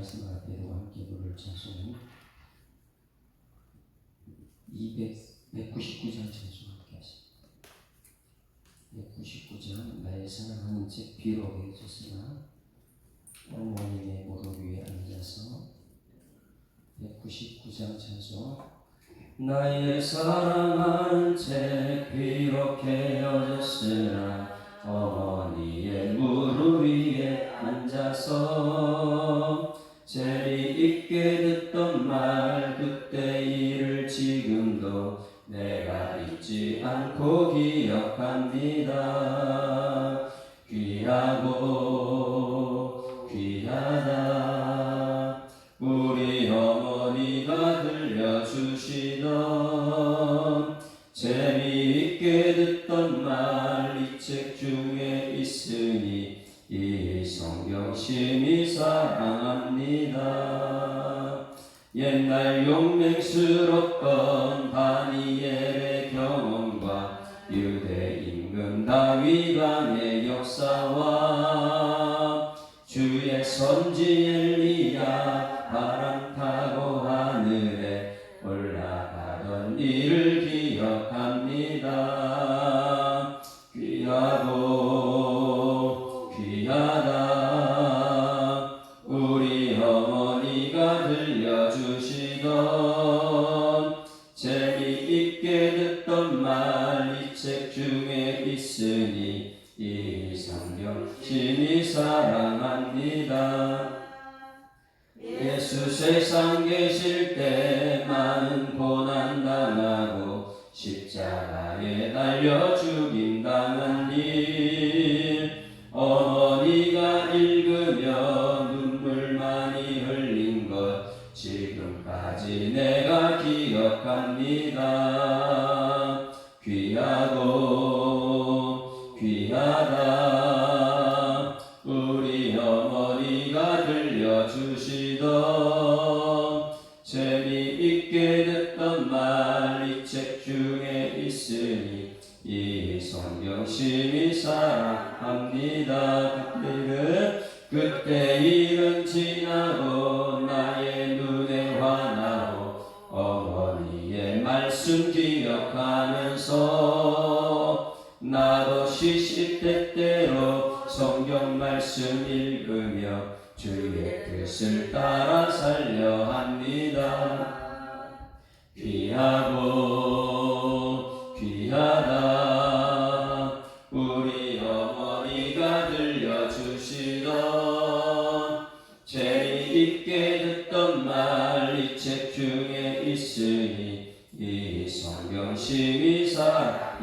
말씀 앞에도 함께 부를 찬송은 199장 찬송 함께 하십니다. 199장 나의 사랑하는 책 비록 해줬으나 어머님의 무릎 위에 앉아서 199장 찬송 나의 사랑하는 책 비록 헤어졌으나 어머니의 무릎 위에 앉아서 재미있게 듣던 말 그때 일을 지금도 내가 잊지 않고 기억합니다. 귀하고 귀하다 우리 어머니가 들려주시던 재미있게 듣던 말 이 책 중에 있으니 이 성경 심히 사랑합니다. 옛날 용맹스럽던 다니엘의 경험과 유대 임금 다윗 왕의 역사와 주의 선지 엘리야 바람 타고 하늘에 올라가던 일을 기억합니다. 귀하고 귀하다 우리 어머니가 들려주시던 재미있게 듣던 말 이 책 중에 있으니 이 성경 심히 사랑합니다. 예수 세상 계실 때 많은 고난 당하고 십자가에 달려 죽임 당한 일 어머니가 읽으며 눈물 많이 흘린 것 지금까지 내가 기억합니다. 귀하고 귀하다 우리 어머니가 들려주시던 재미있게 듣던 말 이 책 중에 있으니 이 성경 심히 사랑합니다. 그때 일은 지나고 나의 눈에 환하고 어머니의 말씀 기억하면서 나도 시시때때로 성경 말씀 읽으며 주의 뜻을 따라 살려 합니다. 귀하고 귀하다 우리 어머니가 들려주시던 재미있게 듣던 말 이 책 중에 있으니 이 성경 심히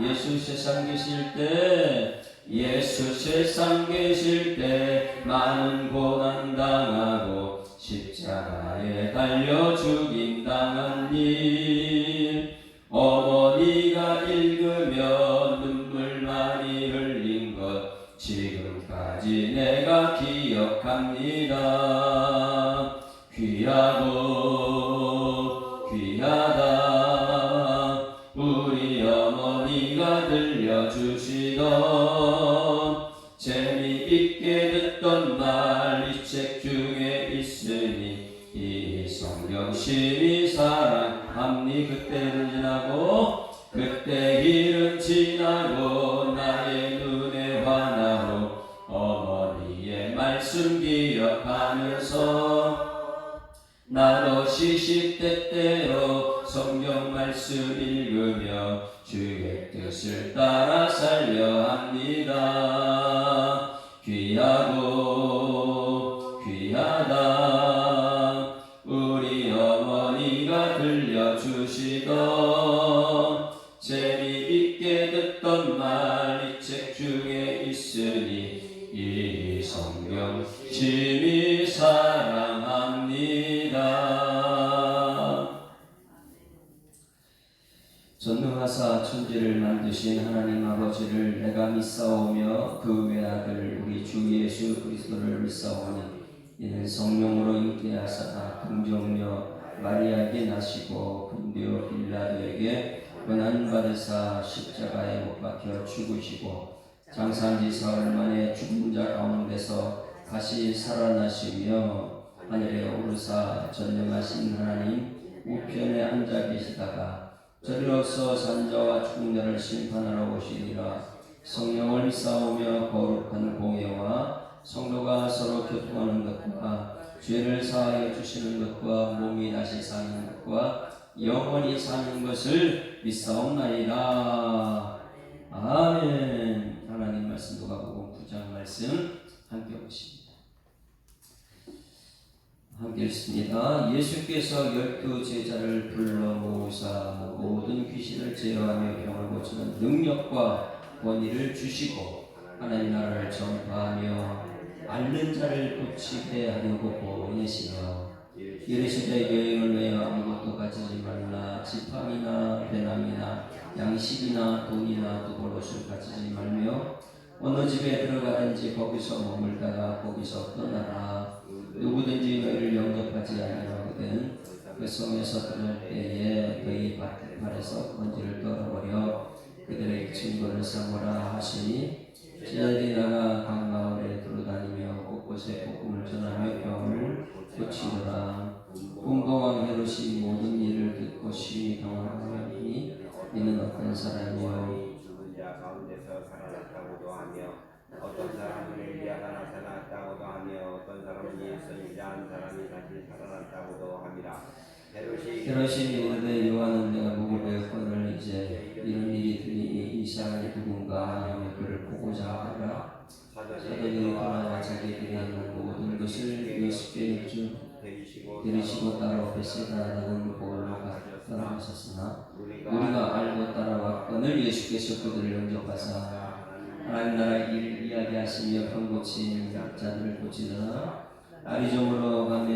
예수 세상 계실 때 예수 세상 계실 때 많은 고난 당하고 십자가에 달려 죽임 당한 일 어머니가 읽으며 눈물 많이 흘린 것 지금까지 내가 기억합니다. 귀하고 귀하다 우리 어머니가 들려주시던 재미있게 듣던 말 이 책 중에 있으니 이 성경 심히 사랑합니다. 그때는 지나고 그때 일은 지나고 나의 눈에 환하고 어머니의 말씀 기억하면서 나도 시시때때로 성경 말씀 읽으며 주의 뜻을 따라 살려 합니다. 귀하고 귀하다 우리 어머니가 들려주시던 재미있게 듣던 말 이 책 중에 있으니 이 성경 심히 사랑합니다. 전능하사 천지를 만드신 하나님 아버지를 내가 믿사오며 그 외아들 우리 주 예수 그리스도를 믿사오니 이는 성령으로 잉태하사 긍정녀 마리아에게 나시고 본디오 빌라도에게 고난받으사 십자가에 못 박혀 죽으시고 장사한 지 사흘 만에 죽은 자 가운데서 다시 살아나시며 하늘에 오르사 전능하신 하나님 우편에 앉아 계시다가 저리로서 산자와 죽은 자를 심판하러 오시리라. 성령을 쌓으며 거룩한 공예와 성도가 서로 교통하는 것과 죄를 사하여 주시는 것과 몸이 다시 사는 것과 영원히 사는 것을 믿사옵나이다. 아멘. 하나님 말씀 누가복음 9장 말씀 함께 보십니다. 함께 읽습니다. 예수께서 12 제자를 불러 모으사 모든 귀신을 제어하며 병을 고치는 능력과 권위를 주시고 하나님 나라를 전파하며 앓는 자를 고치게 하려고 보내시며 이르시되 여행을 위하여 아무것도 가지지 말라. 지팡이나 배낭이나 양식이나 돈이나 두벌옷을 가지지 말며 어느 집에 들어가든지 거기서 머물다가 거기서 떠나라. 누구든지 너희를 영접하지 아니하거든 그 성에서 들어올 때에 너희 발에서 먼지를 떨어버려 그들의 증거를 삼으라 하시니 제자들이 나가 각 마을에 돌아다니며 곳곳에 복음을 전하며 병을 고치더라. 분봉왕 헤롯이 모든 일을 듣고 심히 당황하니 이는 어떤 사람이요 죽은 자 가운데서 살아났다고도 하며 어떤 사람은 엘리야가 나타났다고도 하며 어떤 사람은 예수님 한 사람이 다시 살아났다고도 함이라. 헤롯이 이르되 요한은 내가 목을 베었거늘 이제 이런 일이 들리니 이 사람이 누군가 하며 그를 보고자 하더라. 사도들이 돌아와 자기들이 하는 모든 것을 예수께 데리시고 따로 베세다라는 곳으로 따라가셨으나 우리가 알고 따라왔거늘 예수께서 그들을 영접하사 하나님 나라 일 이야기하시며 병 고친 자들을 고치더라. 아리종으로 가며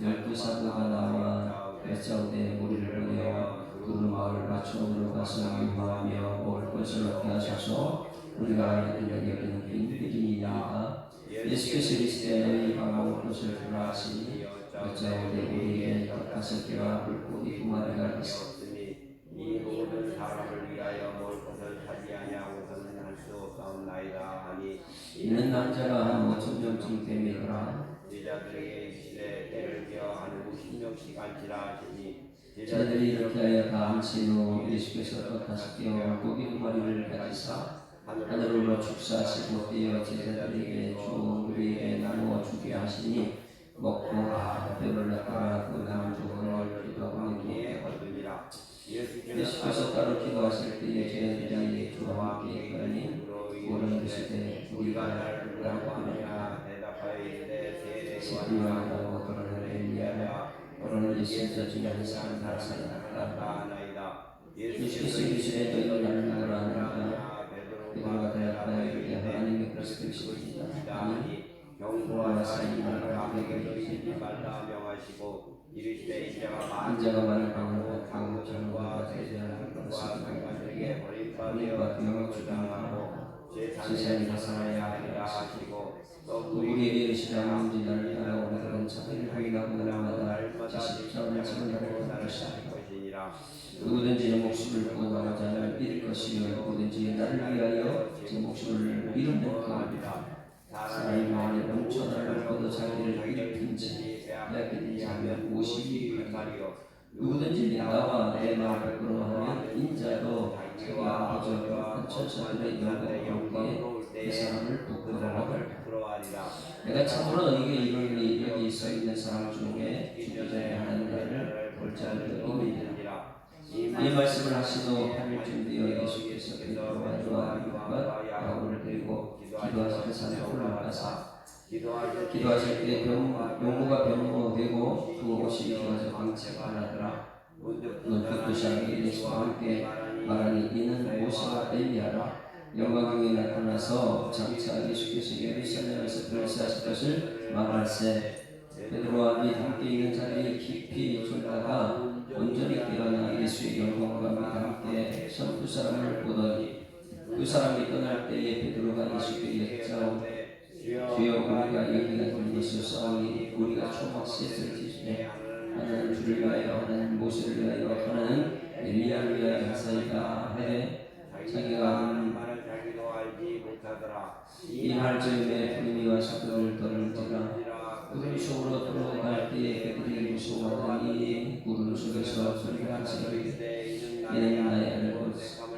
12 사도가 나와 뱃사오되 무리를 보내어 두루 마을 마천으로 가서 유하며 먹을 것을 얻게 하소서. 우리가 그들에게 여기는 빈비이니이다. 예수께서 이르시되 너희 먹을 것을 주라 하시니 뱃사오되 우리에게 닭다섯 개와 물고기 2마리가 있으니 이 모든 사람을 위하여 먹을 것을 차지하냐고서는 할 수 없사옵나이다 하니 이는 남자가 한 5,000명쯤 되미더라. 제자들에게 이르시되 때를 기어 한 50명씩 앉히라 하시니 제자들이 이렇게 하여 다 앉힌 후 예수께서 또 5개와 물고기 2마리를 가지사 하늘로 축사하시고 떼어 제자들에게 주어 우리에게 나누어 주게 하시니 먹고 다 배불렀더라. 그 남은 조각을 기도하고 얻으니라. 예수께서 따로 기도하실 때에 제자들이 주와 함께 있더니 오른 드시되 우리가 날 누구라고 하느냐 대답하여 이르되 세리와라고 그러는 엘리야라. 그러는 예수께서 중에 한 사람 살아났다 나이다. 예수께서 이르시되 너희가 나를 누구라 하느냐 베드로가 대답하여 이르되 하나님의 그리스도이시니이다. 아니 경고하사 이 말을 아무에게 너희들이 말라 명하시고 이르시되 인자가 많은 방언을 하고 전과 제자를 관관들에게 버림받아 병을 주장하고 세상에 나타나야 하리라 하시고 또 우리에게 이르시되 아무든지 나를 따라 오리거든 자기를 부인하고 날마다 자식처럼 생각을 하는 것이니라. 누구든지 내 목숨을 구원하고자 하면 잃을 것이요 누구든지 나를 위하여 제 목숨을 잃으면 구원합니다. 사람이 마음에 넘쳐나는 것도 자기를 잃든지 빼앗기든지 하면 무엇이 말이요 누구든지 나와 내 말을 부끄러워하면 인자도 자기가 아버지와 천사들의 영광에 그 사람을 부끄러워하리라. 내가 참으로 너에게 이르노니 여기 서 있는 사람 중에 죽기 전에 하나님 나라를 볼 자를 의미니라. 이 말씀을 하시고 8일쯤 되어 예수께서 베드로와 요한과 야고보를 데리고 기도하실 산에 올라가사 기도하실 때 용모가 병으로 되고 그 옷이 비어서 광채가 나더라. 눈빛 도시하게 예수와 함께 말하니 이는 모세와 엘리야라. 영광중에 나타나서 장차 예수께서 예루살렘에서 별세하실 것을 말할세. 베드로와 및 함께 있는 자들이 깊이 졸다가 온전히 깨어나 예수의 영광과 및 함께 12사람을 보더니 그 사람이 떠날 때에 베드로가 예수께 여짜오되 주여 우리가 여기가 된 것을 싸우니 우리가 초막 셋을 지시되 하나는 주를 위하여 하나는 모세를 위하여 하나는 엘리야를 위하여 하사이다 하되 자기가 하는 말을 자기도 알지 못하더라. 이 말 즈음에 불미와 사도를 떠는지라. 구름 속으로 들어갈 때에 그들이 무서워하더니 구름 속에서 소리가 하시되 이는 나의 아들고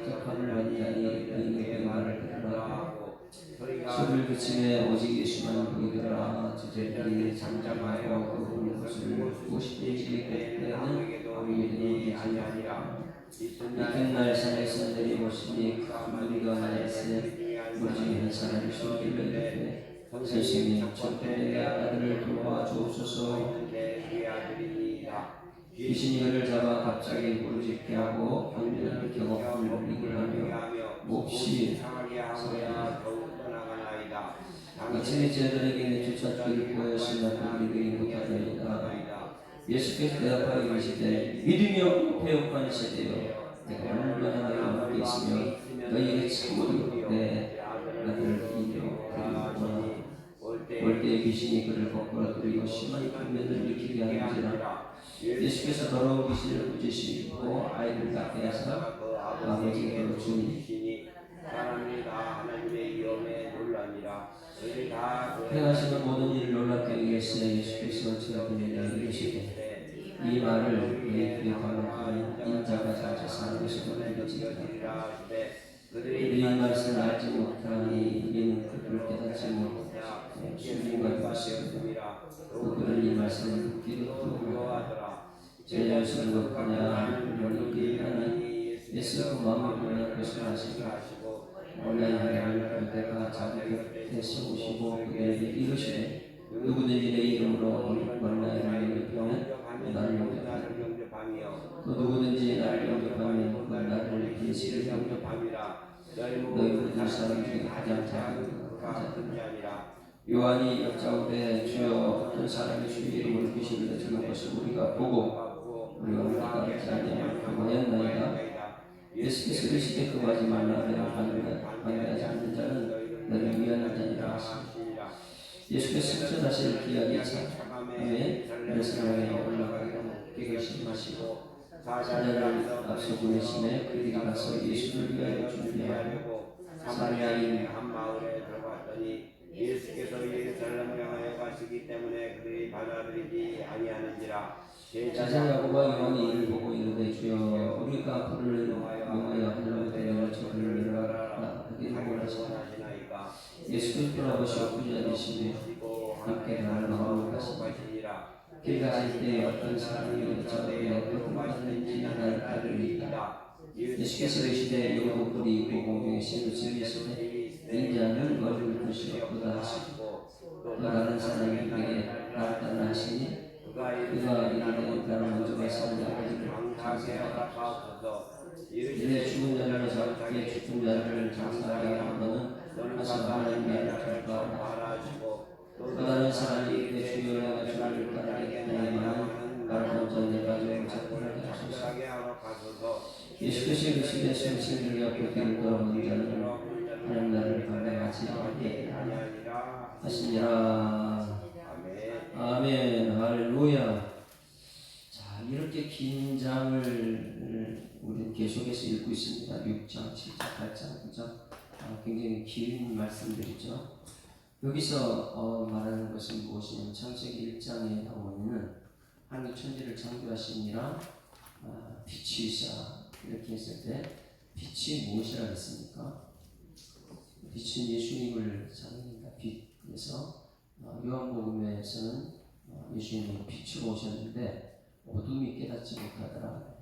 택함을 받은 자니 이는 그 말을 들으라. 소리를 그치매 오직 예수만 보이더라. 제자들이 잠잠하고 그분 것을 무엇이든지 그때는 아무에게도 얘기하지 아니라. 이튿날 산에 선들이 오시니 큰 무리가 많았으니 우리 중에 한 사람이 소리를 이르되 선생님 저편에 아들을 돌봐주옵소서. 귀신이 그를 잡아 갑자기 부르짖게 하고 병들을 경업을 올리게 하며 몹시 상하게 아침에 제자들에게 내쫓았기를 보였으나 그들이 못하더이다. 예수께서 대답하여 이르시되 믿음이 없고 배고픈 세대여 내가 얼마나 너희와 함께 있으며 너희에게 참으로 내 아들을 이겨 드리노라. 올 때에 귀신이 그를 거꾸로 들이고 심한 분면을 일으키게 하는지라. 예수께서 더러운 귀신을 꾸짖으시고 아이를 낫게 하사 아버지께로 주니 행하시는 모든 일을 놀랍게 여기시되 예수께서 저에게 이르시되 이 말을 너희들이 반복하면 인자가 자주 사는 것을 믿어지리라. 그들이 이 말씀을 알지 못하니 이는 그들을 깨닫지 못하고 순종과 것이니라. 또 그들 이 말씀을 듣기도 두려워하더라. 제자였으는 것보냐 그러니 하니 예수가 마음에 보내 것을 아시고 원래 하나님을 그대가 자기 곁에 세우시고 그들에게 이르시되 누구든지 내 이름으로 만나이를 영접하면 나를 영접하며 또 누구든지 나를 영접하면 그 나를 예수를 영접함이라. 너희 모든 사람 중에 가장 작은 자니라. 요한이 여짜오되 주여 어떤 사람이 주의 이름으로 귀신을 내주는 것을 우리가 보고 우리가 믿지 아니하였나이다. 예수께서 이르시되 금하지 말라. 내가 반대하지 않는 자는 너를 위하는 자니라 하시니라. 예수께서 승천하실 기약이 참에 예루살렘에 올라가기로 계획하시고 사자를 앞서 보내시매 그들이 가서 예수를 위하여 준비하려고 사마리아인 한 마을에 들어갔더니 예수께서 예루살렘을 향하여 가시기 때문에 그들이 받아들이지 아니하는지라. 제자 야고보와 요한이 이를 보고 이르되 주여 우리가 그를 명하여 하려고 되면 저를 내려라 하기를 원하시나이까. 예수께서 돌아보시고 부자되시며 함께 나를 마음으로 가시니라. 길 가실 때 어떤 사람이 저에게 어떤 받는지 나를 따르리이다. 예수께서 이르시되 여기도 뿔이 있고 공중에 새도 지으시되 인자는 머리를 것이 없도다 하시고 또 다른 사람이 그에게 나를 따라 하시니 그가 이르되 나는 먼저 가서 내 아버지를 장사하라. 이르시되 죽은 자를 잡게 죽은 자를 장사하게 하거든 가서 하나님의 나라를 구하라. 또 다른 사람이 이르되 주여 내가 주를 따르겠나이마는 나를 먼저 내가 좀 잡게 하소서. 예수께서 이르시되 생생들이 앞에 길을 돌아오는 자는 하나님 나라를 감당하지 않게 하시니라. 아멘. 할렐루야. 자, 이렇게 긴 장을 우리는 계속해서 읽고 있습니다. 6장, 7장, 8장, 그죠? 굉장히 긴 말씀들이죠. 여기서 말하는 것은 무엇이냐면 창세기 1장에 나오는 하나님 천지를 창조하시니라 빛이시라 이렇게 했을 때 빛이 무엇이라 했습니까? 빛은 예수님을 상징합니다. 빛에서 요한복음에서는 예수님이 빛으로 오셨는데 어둠이 깨닫지 못하더라.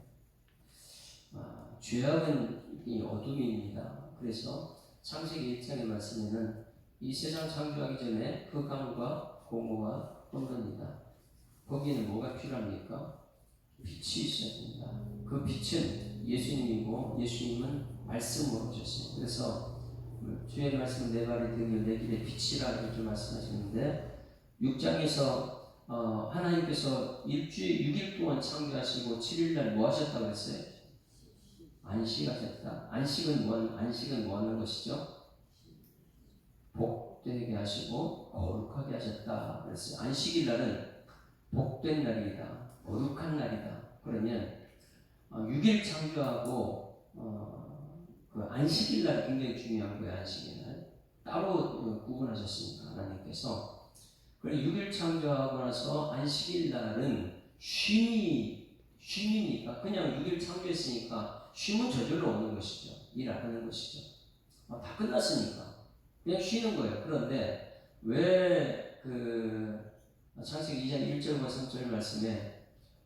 죄악은 이 어둠입니다. 그래서 창세기 1장의 말씀에는 이 세상 창조하기 전에 흑암과 공허가 혼돈이다. 거기에는 뭐가 필요합니까? 빛이 있어야 된다. 그 빛은 예수님이고 예수님은 말씀으로 오셨어요. 그래서 주의 말씀은 내 발이 등이요 내 길의 빛이라 이렇게 말씀하시는데 6장에서 하나님께서 일주일 6일 동안 창조하시고 7일날 뭐 하셨다고 했어요? 안식하셨다. 안식은 뭐 하는 것이죠? 복되게 하시고 거룩하게 하셨다 그랬어요. 안식일 날은 복된 날이다. 거룩한 날이다. 그러면 6일 창조하고 그 안식일 날 굉장히 중요한 거예요. 안식일 날 따로 구분하셨습니다. 하나님께서 그리고 6일 창조하고 나서 안식일 날은 쉼이니까 그냥 6일 창조했으니까 쉼은 저절로 오는 것이죠. 일 안 하는 것이죠. 다 끝났으니까 그냥 쉬는 거예요. 그런데 왜 창세기 2장 1절과 3절 말씀에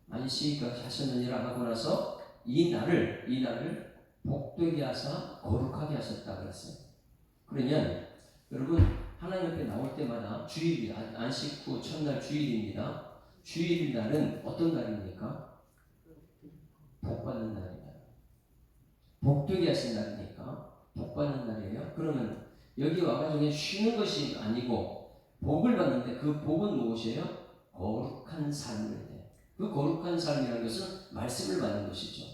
안식하셨느니라 하고 나서 이 날을 복되게 하사 거룩하게 하셨다 그랬어요. 그러면 여러분 하나님 앞에 나올 때마다 주일이 안식 후 첫날 주일입니다. 주일 날은 어떤 날입니까? 복받는 날입니다. 복되게 하신 날이니까 복받는 날이에요. 그러면 여기 와가지고 쉬는 것이 아니고 복을 받는데 그 복은 무엇이에요? 거룩한 삶을 그 거룩한 삶이라는 것은 말씀을 받는 것이죠.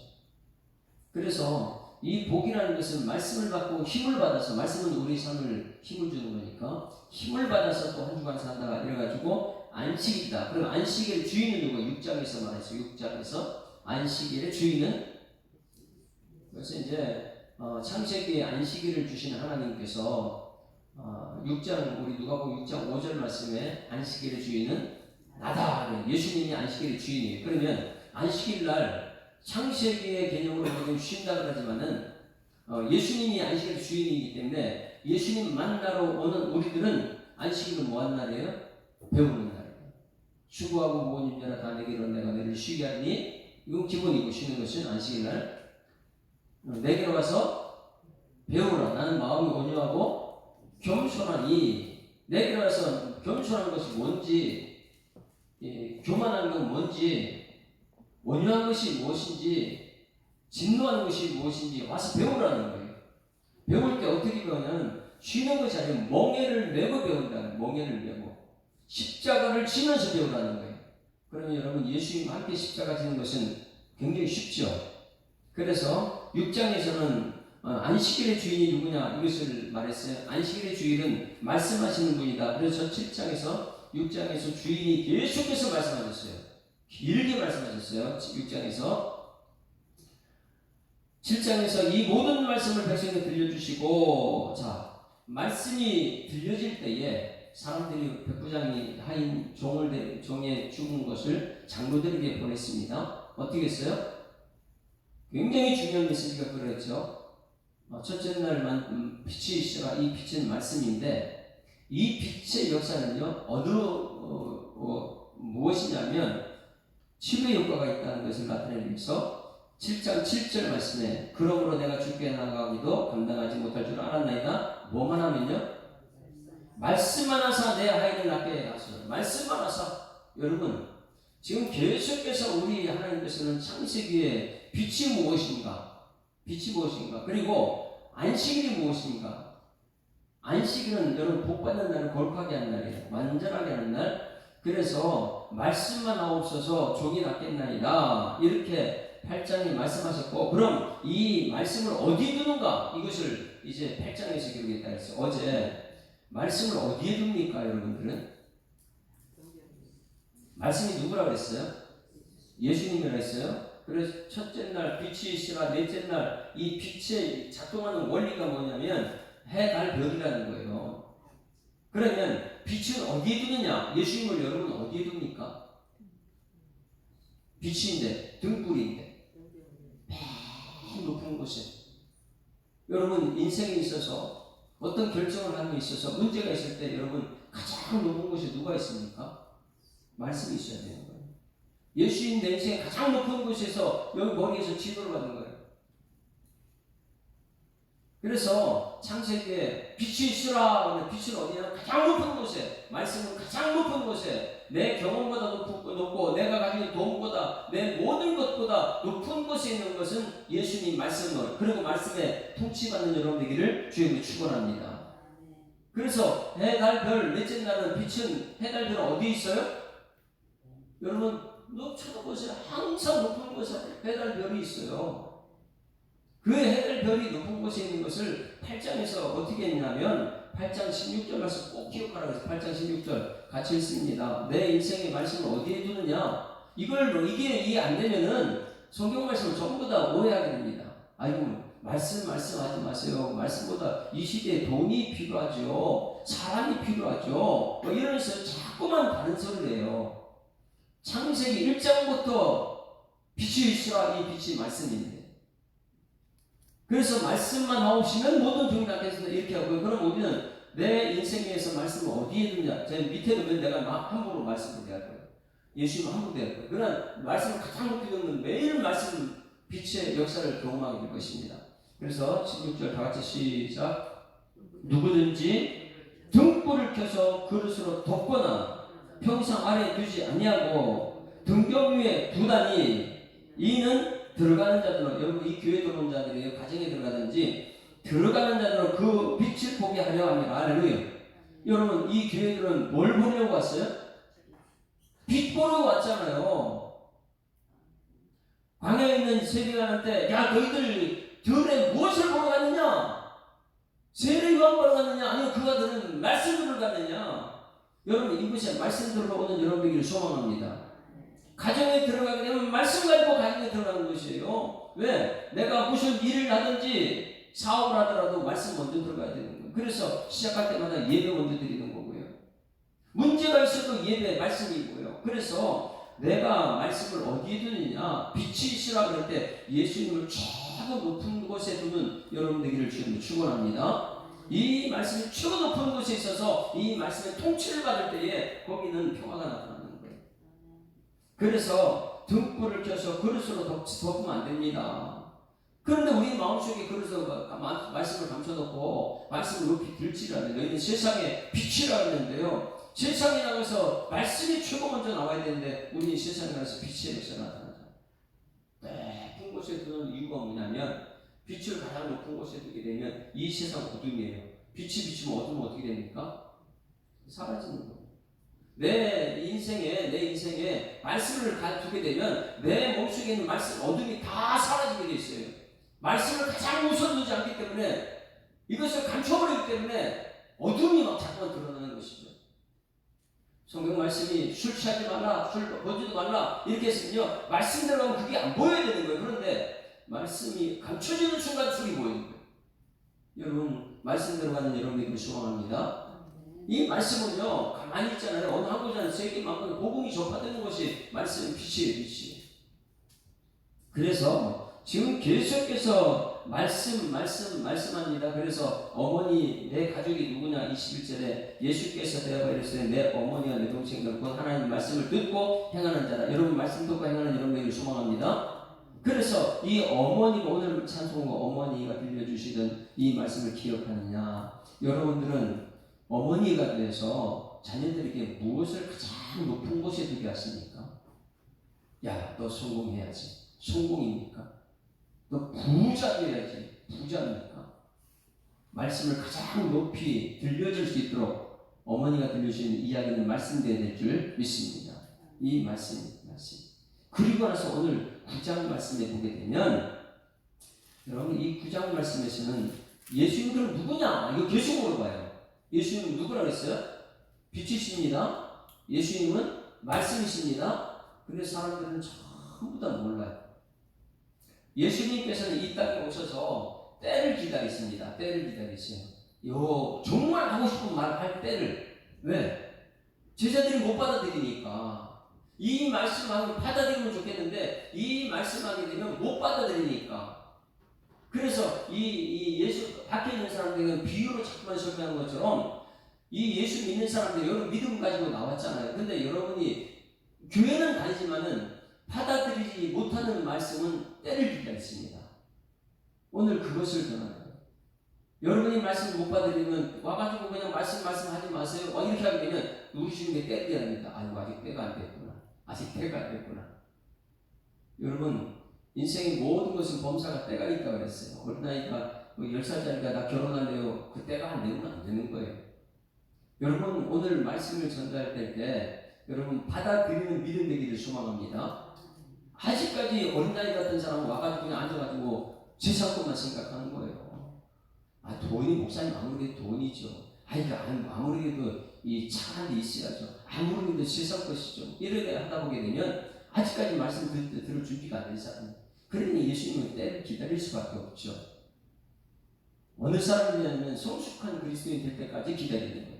그래서 이 복이라는 것은 말씀을 받고 힘을 받아서 말씀은 우리 삶을 힘을 주는 거니까 힘을 받아서 또 한 주간 산다가 이래가지고 안식이다. 그럼 안식일의 주인은 누구? 6장에서 말했어요. 6장에서 안식일의 주인은 그래서 이제 창세기에 안식일을 주신 하나님께서 6장 우리 누가복음 6장 5절 말씀에 안식일의 주인은 나다. 예수님이 안식일의 주인이에요. 그러면 안식일 날 창세기의 개념으로 보면 쉰다 그러지만은 예수님이 안식일의 주인이기 때문에 예수님 만나러 오는 우리들은 안식일은 뭐한 날이에요? 배우는 날이에요. 수고하고 무거운 짐자라 다 내게로 내가 너희를 쉬게 하니 이건 기본이고 쉬는 것은 안식일 날 내게로 가서 배우라. 나는 마음이 온유하고 겸손하니 내게로 가서 겸손한 것이 뭔지 교만한 건 뭔지 온유한 것이 무엇인지 진노하는 것이 무엇인지 와서 배우라는 거예요. 배울 때 어떻게 배우냐면 쉬는 것이 아니라 멍에를 메고 배운다는 멍에를 메고 십자가를 지면서 배우라는 거예요. 그러면 여러분 예수님과 함께 십자가 지는 것은 굉장히 쉽죠. 그래서 6장에서는 안식일의 주인이 누구냐 이것을 말했어요. 안식일의 주인은 말씀하시는 분이다. 그래서 7장에서 6장에서 주인이 계속해서 말씀하셨어요. 길게 말씀하셨어요. 6장에서 7장에서 이 모든 말씀을 백성에게 들려주시고 자 말씀이 들려질 때에 사람들이 백부장이 하인 종에 죽은 것을 장로들에게 보냈습니다. 어떻게 했어요? 굉장히 중요한 메시지가 그랬죠. 첫째 날만 빛이 있으라. 이 빛은 말씀인데 이 빛의 역사는요 무엇이냐면 치유의 효과가 있다는 것을 나타내기 위해서 7장 7절 말씀에 그러므로 내가 죽게 나가기도 감당하지 못할 줄 알았나이다. 뭐만 하면요? 말씀만 하사 내 하인을 낫게 하소서. 말씀만 하사. 여러분 지금 계속해서 우리 하나님께서는 창세기에 빛이 무엇인가? 빛이 무엇인가? 그리고 안식일이 무엇인가? 안식일은 여러분 복받는 날을 거룩하게 하는 날이에요. 완전하게 하는 날. 그래서 말씀만 하옵소서 종이 낫겠나이다. 이렇게 8장에 말씀하셨고 그럼 이 말씀을 어디에 두는가? 이것을 이제 8장에서 기록했다 했어요. 어제 말씀을 어디에 둡니까 여러분들은? 말씀이 누구라고 했어요? 예수님이라고 했어요. 그래서 첫째 날 빛이 있으라 넷째 날 이 빛의 작동하는 원리가 뭐냐면 해, 달, 별이라는 거예요. 그러면 빛은 어디에 두느냐? 예수님을 여러분 어디에 둡니까? 빛인데 등불인데 맨 높은 곳에 여러분 인생에 있어서 어떤 결정을 하는 데 있어서 문제가 있을 때 여러분 가장 높은 곳에 누가 있습니까? 말씀이 있어야 되는 거예요. 예수님 내 인생의 가장 높은 곳에서 여기 머리에서 지도를 받는 거예요. 그래서 창세기에 빛이 있으라. 빛은 어디냐? 가장 높은 곳에 말씀은 가장 높은 곳에 내 경험보다 높고 내가 가진 돈보다 내 모든 것보다 높은 곳에 있는 것은 예수님 말씀을 그리고 말씀에 통치받는 여러분 되기를 주님이 축원합니다. 그래서 해, 달, 별 넷째 날은 빛은 해, 달, 별은 어디 있어요? 여러분 쳐다보세요. 항상 높은 곳에 해, 달, 별이 있어요. 그 해, 달, 별이 높은 곳에 있는 것을 8장에서 어떻게 했냐면 8장 16절 말씀 꼭 기억하라고 해서 8장 16절 같이 읽습니다. 내 인생의 말씀을 어디에 두느냐? 이게 이해 안 되면은 성경 말씀을 전부 다 오해하게 됩니다. 아이고 말씀하지 마세요. 말씀보다 이 시대에 돈이 필요하죠. 사람이 필요하죠. 뭐 이러면서 자꾸만 다른 소리를 해요. 창세기 1장부터 빛이 있으라, 이 빛이 말씀인데. 그래서 말씀만 나오시면 모든 종류한테서 이렇게 하고요. 그럼 우리는 내 인생에서 말씀을 어디에 두냐? 제 밑에 두면 내가 함부로 말씀을 대할 거예요. 예수님은 함부로 대할 거예요. 그러나 말씀을 가장 높이 두면 매일 말씀 빛의 역사를 경험하게 될 것입니다. 그래서 16절 다 같이 시작. 누구든지 등불을 켜서 그릇으로 덮거나 평상 아래에 두지 아니하고 등경 위에 두다니 이는 들어가는 자들은, 여러분 이 교회 들어온 자들이 가정에 들어가든지 들어가는 자들은 그 빛을 보게 하려 합니다. 할렐루야. 여러분 이 교회들은 뭘 보려고 왔어요? 빛 보려고 왔잖아요. 광야에 있는 세리관한테 야 너희들 들에 무엇을 보러 갔느냐? 세례 요한 보러 갔느냐? 아니면 그가 들은 말씀 들으러 갔느냐? 여러분 이것이 말씀 들으러 오는 여러분에게 소망합니다. 가정에 들어가게 되면 말씀 가지고 가정에 들어가는 것이에요. 왜? 내가 무슨 일을 하든지 사업을 하더라도 말씀 먼저 들어가야 되는 거예요. 그래서 시작할 때마다 예배 먼저 드리는 거고요. 문제가 있어도 예배 말씀이고요. 그래서 내가 말씀을 어디에 두느냐? 빛이 있으라 그럴 때 예수님을 최고 높은 곳에 두는 여러분 되기를 주님으로 축원합니다. 이 말씀이 최고 높은 곳에 있어서 이 말씀의 통치를 받을 때에 거기는 평화가 나타나는 거예요. 그래서 등불을 켜서 그릇으로 덮으면 안 됩니다. 그런데 우리 마음속에 그릇으로 말씀을 감춰놓고 말씀을 높이 들지라면 너희는 세상의 빛이라 했는데요. 세상에 나가서 말씀이 최고 먼저 나와야 되는데 우리 세상에 나가서 빛의 역사가 나타나죠. 높은 곳에 두는 이유가 뭐냐면 빛을 가장 높은 곳에 두게 되면 이 세상 어둠이에요. 빛이 비치면 어둠은 어떻게 됩니까? 사라지는 거예요. 내 인생에 말씀을 두게 되면 내 몸속에 있는 말씀, 어둠이 다 사라지게 돼 있어요. 말씀을 가장 우선 두지 않기 때문에 이것을 감춰버리기 때문에 어둠이 막 자꾸만 드러나는 것이죠. 성경 말씀이 술 취하지 말라, 술 보지도 말라 이렇게 했으면요 말씀 들어가면 그게 안 보여야 되는 거예요. 그런데 말씀이 감춰지는 순간 술이 보이는 거예요. 여러분 말씀 들어가는 여러분에게 소망합니다. 이 말씀은요 가만히 있잖아요. 어느 한 곳에 세계만큼 복음이 전파되는 것이 말씀의 빛이에요. 빛이. 그래서 지금 계속해서 말씀합니다. 그래서 어머니 내 가족이 누구냐 21절에 예수께서 대답하여 이르시되 내 어머니와 내 동생들 곧 하나님 말씀을 듣고 행하는 자라. 여러분 말씀 듣고 행하는 여러분에게 소망합니다. 그래서 이 어머니가 오늘 찬송과 어머니가 들려주시던 이 말씀을 기억하느냐. 여러분들은 어머니가 돼서 자녀들에게 무엇을 가장 높은 곳에 두게 하십니까? 야, 너 성공해야지. 성공입니까? 너 부자 돼야지. 부자입니까? 말씀을 가장 높이 들려줄 수 있도록 어머니가 들려주시는 이야기는 말씀되어야 될 줄 믿습니다. 이 말씀. 그리고 나서 오늘 9장 말씀에 보게 되면 여러분 이 9장 말씀에서는 예수님은 누구냐? 이거 계속 물어봐요. 예수님은 누구라고 했어요? 빛이십니다. 예수님은 말씀이십니다. 근데 사람들은 전부 다 몰라요. 예수님께서는 이 땅에 오셔서 때를 기다리십니다. 때를 기다리세요. 정말 하고 싶은 말 할 때를. 왜? 제자들이 못 받아들이니까. 이 말씀을 받아들이면 좋겠는데 이 말씀하게 되면 못 받아들이니까. 그래서 이 예수 밖에 있는 사람들은 비유로 자꾸만 설명한 것처럼 이 예수 믿는 사람들이 여러분 믿음 가지고 나왔잖아요. 근데 여러분이 교회는 다니지만은 받아들이지 못하는 말씀은 때를 기다렸습니다. 오늘 그것을 전하는 거예요. 여러분이 말씀을 못 받아들이면 와가지고 그냥 말씀하지 마세요. 이렇게 하게 되면 누구시는 게 때려야 합니다. 아이고 아직 때가 안 됐구나. 아직 때가 안 됐구나. 여러분 인생의 모든 것은 범사가 때가 있다고 그랬어요. 어린아이가 10살짜리가 나 결혼할래요. 그 때가 안 되면 안 되는 거예요. 여러분 오늘 말씀을 전달할 때 여러분 받아들이는 믿음 되기를 소망합니다. 아직까지 어린아이 같은 사람 와가지고 그냥 앉아가지고 세상 것만 생각하는 거예요. 돈이 목사님 아무리 돈이죠. 아무리도 이 착한 데 있어야죠. 아무리도 세상 것이죠. 이렇게 하다 보게 되면 아직까지 말씀 들을 준비가 안 된 사람. 그러니 예수님은 때를 기다릴 수밖에 없죠. 어느 사람이냐면 성숙한 그리스도인 될 때까지 기다리는 거예요.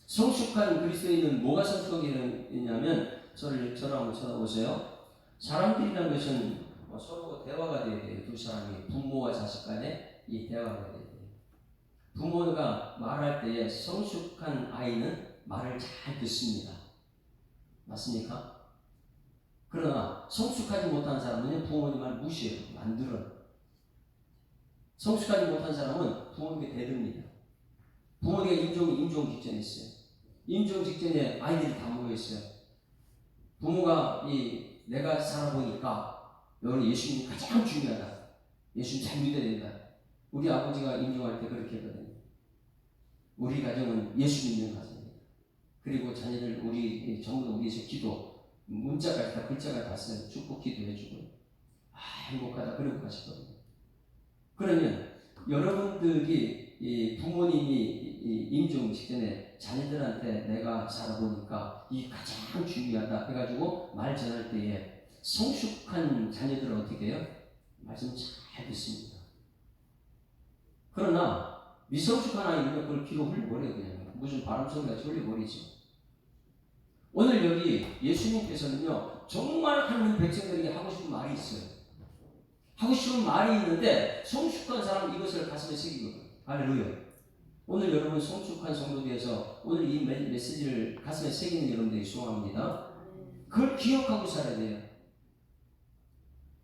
성숙한 그리스도인은 뭐가 성숙하냐면 저를 한번 쳐다보세요. 사람들이라는 것은 서로 대화가 돼야 돼요. 두 사람이 부모와 자식 간에 이 대화가 돼야 돼요. 부모가 말할 때에 성숙한 아이는 말을 잘 듣습니다. 맞습니까? 그러나 성숙하지 못한 사람은 부모님 말 무시해요. 안 들어요. 성숙하지 못한 사람은 부모님께 대듭니다. 부모님과 임종 직전에 있어요. 임종 직전에 아이들이 다 모여있어요. 부모가 내가 살아보니까 너는 예수님이 가장 중요하다. 예수님 잘 믿어야 된다. 우리 아버지가 임종할 때 그렇게 했거든요. 우리 가정은 예수 믿는 가정이에요. 그리고 자녀들 전부 다 우리에서 기도, 문자까지 다 글자가 다 써요. 축복 기도해주고 행복하다 그러고 가시거든요. 그러면 여러분들이 부모님이 임종 직전에 자녀들한테 내가 살아보니까 이 가장 중요하다 해가지고 말 전할 때에 성숙한 자녀들은 어떻게 해요? 말씀 잘 듣습니다. 그러나 미성숙한 아이는 그걸 귀로 흘려버려요. 그냥 무슨 바람소리같이 흘려버리죠. 오늘 여기 예수님께서는요 정말 하나님 백성들에게 하고 싶은 말이 있어요. 하고 싶은 말이 있는데 성숙한 사람은 이것을 가슴에 새기거든요. 할렐루야. 오늘 여러분 성숙한 성도되어서 오늘 이 메시지를 가슴에 새기는 여러분들이 소원합니다. 그걸 기억하고 살아야 돼요.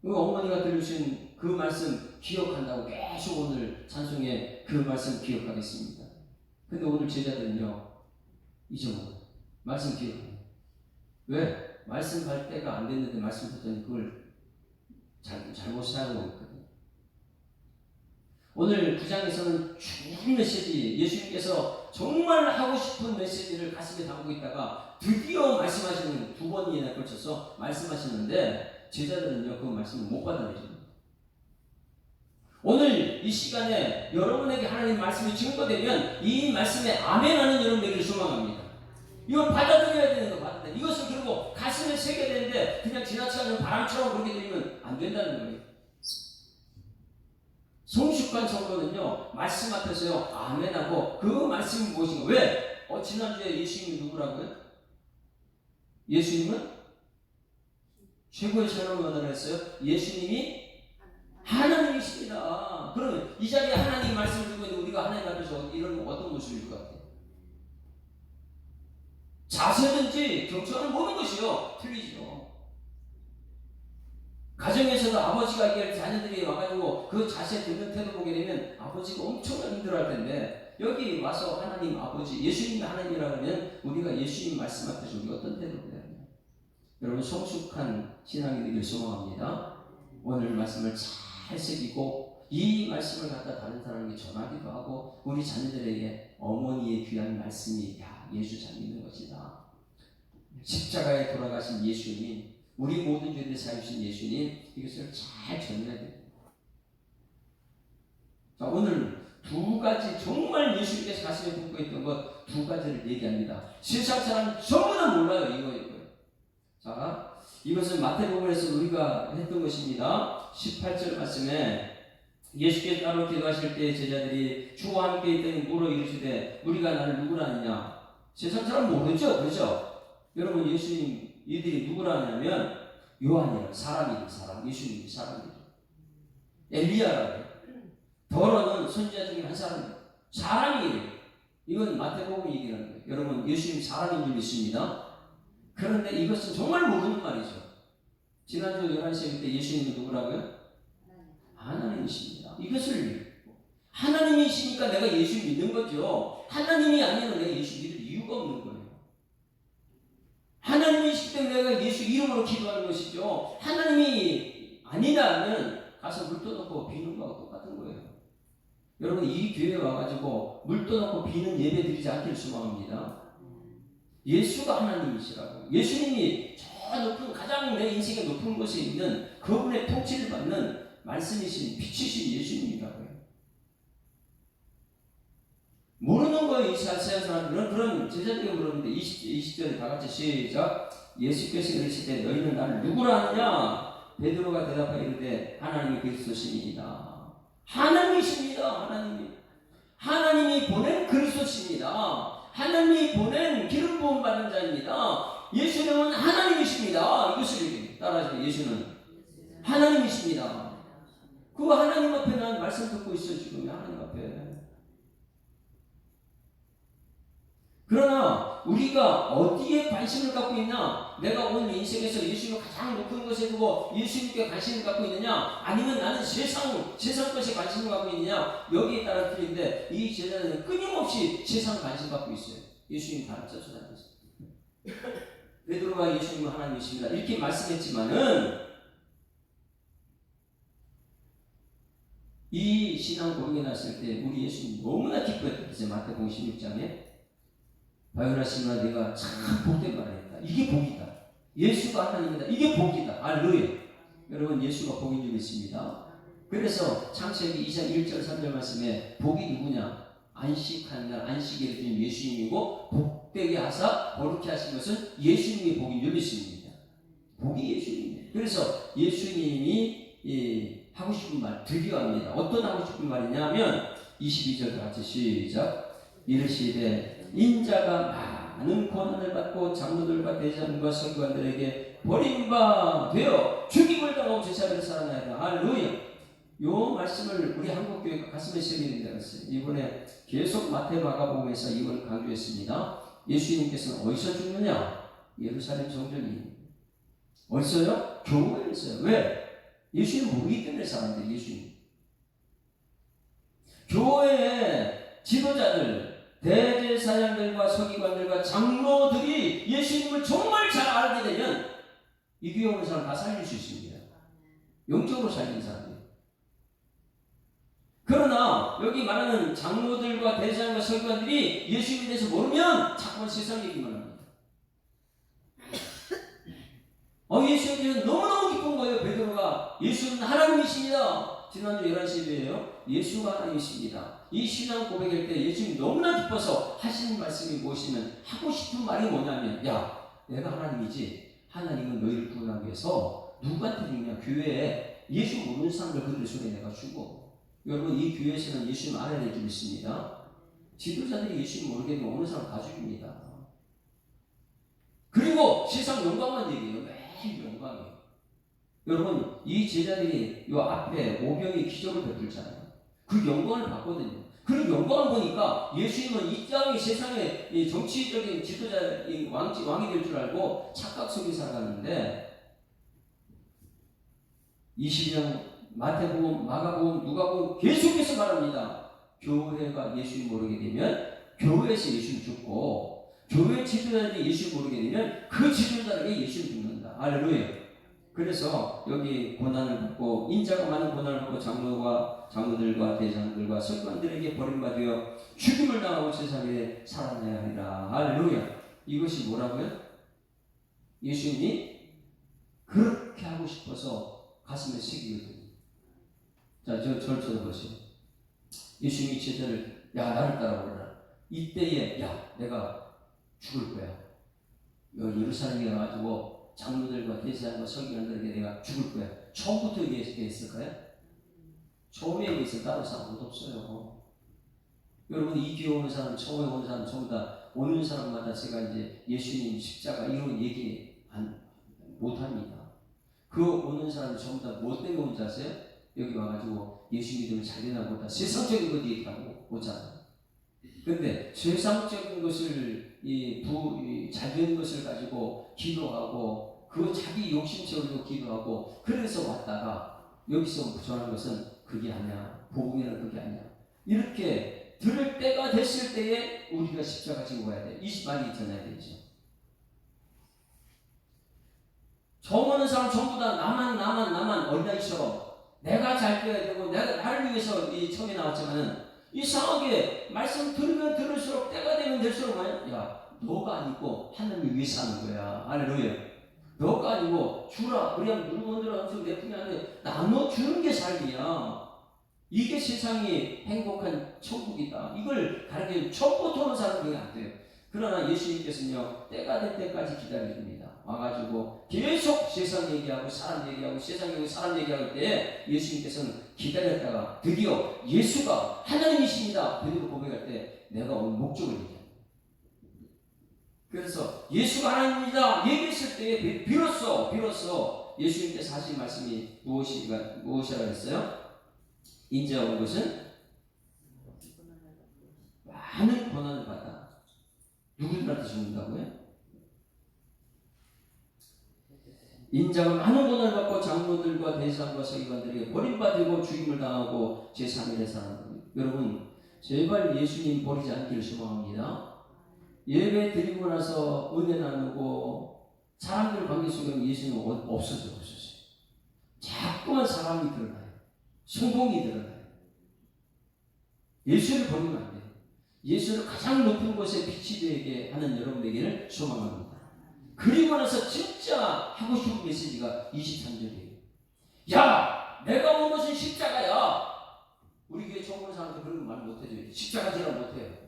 어머니가 들으신 그 말씀 기억한다고 계속 오늘 찬송에 그 말씀 기억하겠습니다. 근데 오늘 제자들은요 잊어먹어요. 말씀 기억해요. 왜? 말씀 갈 때가 안 됐는데 말씀 듣더니 그걸 잘못 사용하고 있거든요. 오늘 9장에서는 준 메시지, 예수님께서 정말 하고 싶은 메시지를 가슴에 담고 있다가 드디어 말씀하시는 두 번이나 걸쳐서 말씀하시는데 제자들은요 그 말씀을 못 받아들입니다. 오늘 이 시간에 여러분에게 하나님 말씀이 증거되면 이 말씀에 아멘하는 여러분에게 소망합니다. 이걸 받아들여야 되는 거 받아들여야. 이것을 그리고 가슴에 새겨야 되는데 그냥 지나치는 바람처럼 그렇게 되면 안 된다는 거예요. 성숙한 성도는요 말씀 앞에서요 아멘하고 그 말씀이 무엇인가. 왜? 지난주에 예수님이 누구라고요? 예수님은 최고의 사랑을 얻어냈어요. 예수님이 하나님이십니다. 그러면 이 자리에 하나님 말씀을 듣고 있는 우리가 하나님 앞에서 이런 어떤 모습일 것 같아요? 자세든지 경청하는 모든 것이요 틀리죠. 가정에서도 아버지가 이렇게 자녀들이 와가지고 그 자세 듣는 태도 보게 되면 아버지가 엄청나게 힘들어할 텐데 여기 와서 하나님 아버지 예수님이 하나님이라고 하면 우리가 예수님 말씀 앞에서 우리가 어떤 태도를 해야 돼요? 여러분 성숙한 신앙이 되길 소망합니다. 오늘 말씀을 잘 새기고 이 말씀을 갖다 다른 사람에게 전하기도 하고 우리 자녀들에게 어머니의 귀한 말씀이 예수 잘 믿는 것이다. 십자가에 돌아가신 예수님, 우리 모든 죄를 사유신 예수님, 이것을 잘 전해야 됩니다. 자, 오늘 두 가지 정말 예수님께서 가슴에 품고 있던 것 두 가지를 얘기합니다. 세상 사람 전부 다 몰라요. 이거예요. 자, 이것은 마태복음에서 우리가 했던 것입니다. 18절 말씀에 예수께서 따로 기도하실 때 제자들이 주와 함께 있더니 물어 이르시되 우리가 나를 누구라 하느냐. 세상 사람 모르죠? 그렇죠? 여러분 예수님 이들이 누구라 하냐면 요한이라 사람이에요. 사람. 예수님이 사람이에요. 엘리야라고 해요. 더러는 선지자 중에 한 사람이에요. 사람이에요. 이건 마태복음이 얘기하는 거예요. 여러분 예수님 사람인 줄 믿습니다. 그런데 이것은 정말 모르는 말이죠. 지난주 11시에 때 예수님이 누구라고요? 하나님이십니다. 이것을 하나님이시니까 내가 예수 믿는 거죠. 하나님이 아니면 내가 예수 믿을 이유가 없는 거예요. 하나님이시기 때문에 내가 예수 이름으로 기도하는 것이죠. 하나님이 아니라면 가서 물 떠놓고 비는 거하고 똑같은 거예요. 여러분 이 교회에 와가지고 물 떠놓고 비는 예배 드리지 않기를 소망합니다. 예수가 하나님이시라고. 예수님이 저 높은 가장 내 인생의 높은 곳에 있는 그분의 통치를 받는 말씀이신 빛이신 예수님이라고요. 모르는 거예요. 이 세상 사람들은. 그런 제자들이 물었는데 20절에 다 같이 시작. 예수께서 이르시되 너희는 나를 누구라 하느냐. 베드로가 대답하여 이르되 하나님이 그리스도시니이다. 하나님이십니다. 하나님이 보낸 그리스도십니다. 하나님이 보낸 기름 부음 받은 자입니다. 예수님은 하나님이십니다. 이것을 따라하시면 예수는 하나님이십니다. 그 하나님 앞에 난 말씀 듣고 있어요. 지금 하나님 앞에. 그러나 우리가 어디에 관심을 갖고 있나? 내가 오늘 인생에서 예수님을 가장 높은 것에 두고 예수님께 관심을 갖고 있느냐? 아니면 나는 세상 것에 관심을 갖고 있느냐? 여기에 따라 틀린데 이 제자들은 끊임없이 세상 관심 갖고 있어요. 예수님 바로 쫓아다녔어요. 베드로가 예수님은 하나님이십니다. 이렇게 말씀했지만은 이 신앙 고백이 났을 때 우리 예수님 너무나 기뻐했죠. 마태복음 16장에 바요나시나 네가 참 복된 말을 했다. 이게 복이다. 예수가 하나님이다. 이게 복이다. 할렐루야. 여러분 예수가 복인 줄 믿습니다. 그래서 창세기 2장 1절 3절 말씀에 복이 누구냐? 안식하는 날 안식일에 주신 예수님이고 복되게 하사 거룩히 하신 것은 예수님이 복인 줄 믿습니다. 복이 예수님이에요. 그래서 예수님이 하고 싶은 말 드디어 합니다. 어떤 하고 싶은 말이냐면 22절 같이 시작. 이르시되 인자가 많은 고난을 받고 장로들과 대장과 서기관들에게 버림바 되어 죽임을 당하고 제사를 살아나야. 할렐루야. 요 말씀을 우리 한국교회가 가슴에 새겨야 된다고 했어요. 이번에 계속 마태 마가복음에서 이걸 강조했습니다. 예수님께서는 어디서 죽느냐? 예루살렘 성전이. 어디서요? 교회에서요. 왜? 예수님 모르기 때문에 사람들이 예수님. 교회의 지도자들, 대제사장들과 서기관들과 장로들이 예수님을 정말 잘 알게 되면 이 교회 오는 사람 다 살릴 수 있습니다. 영적으로 살리는 사람들. 그러나 여기 말하는 장로들과 대제사장과 서기관들이 예수님에 대해서 모르면 자꾸만 세상 얘기만 합니다. 예수님에 대해서 너무너무 기쁜 거예요. 베드로가 예수는 하나님이십니다. 지난주 11시에요. 예수가 하나님이십니다. 이 신앙 고백할 때 예수님 너무나 기뻐서 하시는 말씀이 무엇이면 하고 싶은 말이 뭐냐면 야 내가 하나님이지 하나님은 너희를 구원하기 위해서 누구한테 죽냐? 교회에 예수 모르는 사람들 그들 손에 내가 주고. 여러분 이 교회에서는 예수님 알아낼 줄 있습니다. 지도자들이 예수님 모르게 되면 어느 사람 다 죽입니다. 그리고 세상 영광만 얘기해요. 매일 영광이에요. 여러분 이 제자들이 요 앞에 오병이 기적을 베풀잖아요. 그 영광을 봤거든요. 그 영광을 보니까 예수님은 이 땅의 세상의 이 정치적인 지도자 왕이 될 줄 알고 착각 속에 살아갔는데 20년 마태복음, 마가복음, 누가복음 계속해서 말합니다. 교회가 예수님 모르게 되면 교회에서 예수님 죽고 교회 지도자들이 예수님 모르게 되면 그 지도자에게 예수님 죽는다. 할렐루야. 그래서 여기 고난을 받고 인자가 많은 고난을 받고 장로들과 대장들과 서기관들에게 버림받아 죽임을 당하고 세상에 살아나야 하리라. 할렐루야. 이것이 뭐라고요? 예수님이 그렇게 하고 싶어서 가슴에 새기거든요. 자, 저를 쳐다보세요. 예수님이 제자를 야 나를 따라오라. 이때에 야 내가 죽을 거야. 예루살렘에 가가지고 장로들과 대제사장과 서기관들에게 내가 죽을 거야. 처음부터 얘기했을까요? 처음에 얘기했을 다른 사람 아무도 없어요. 여러분 이 교회 오는 사람, 처음에 오는 사람 전부 다 오는 사람마다 제가 이제 예수님 십자가 이런 얘기 못합니다. 그 오는 사람이 전부 다 뭐 때문에 온지 아세요? 여기 와가지고 예수 믿으면 잘 되나 보다 세상적인 것 얘기하고 오잖아요. 근데 세상적인 것을 잘 되는 것을 가지고 기도하고 그 자기 욕심적으로 기도하고 그래서 왔다가 여기서 전하는 것은 그게 아니야. 복음이란 그게 아니야. 이렇게 들을 때가 됐을 때에 우리가 십자가 지고 가야 돼. 이 말이 전해야 되죠. 처음 오는 사람 전부 다 나만 어린아이처럼 내가 잘 되어야 되고 내가 나를 위해서 처음에 나왔지만은 이상하게 말씀 들으면 들을수록 때가 되면 될수록 야 너가 아니고 하나님을 위해서 하는 거야. 할렐루야. 너가 아니고 주라. 우리가 물건들을 엄청 내품이 하는데 나눠주는 게 삶이야. 이게 세상이 행복한 천국이다. 이걸 가르쳐 처음부터 오는 사람은 그게 안 돼요. 그러나 예수님께서는요 때가 될 때까지 기다려줍니다. 와가지고 계속 세상 얘기하고 사람 얘기하고 세상 얘기하고 사람 얘기할 때 예수님께서는 기다렸다가 드디어 예수가 하나님이십니다. 베드로 고백할 때 내가 온 목적을 얘기합니다. 그래서 예수가 하나님이다 얘기했을 때에 비로소 예수님께서 하신 말씀이 무엇이라고 했어요? 인자가 온 것은 많은 고난을 받아 누구들한테 죽는다고요? 인자가 많은 고난을 받고 장로들과 대사관과 서기관들에게 버림받고 죽임을 당하고 제3일에 살아납니다. 여러분 제발 예수님 버리지 않기를 소망합니다. 예배 드리고 나서 은혜 나누고 사람들 관계 속에 예수님은 없어져요. 자꾸만 사람이 드러나요. 성공이 드러나요. 예수를 버리면 안 돼요. 예수를 가장 높은 곳에 빛이 되게 하는 여러분 되기를 소망합니다. 그리고 나서 진짜 하고 싶은 메시지가 23절이에요. 야! 내가 온 것은 십자가야. 우리 교회 처음 오는 사람들 그런 말 못해줘요. 십자가 지라 못해요.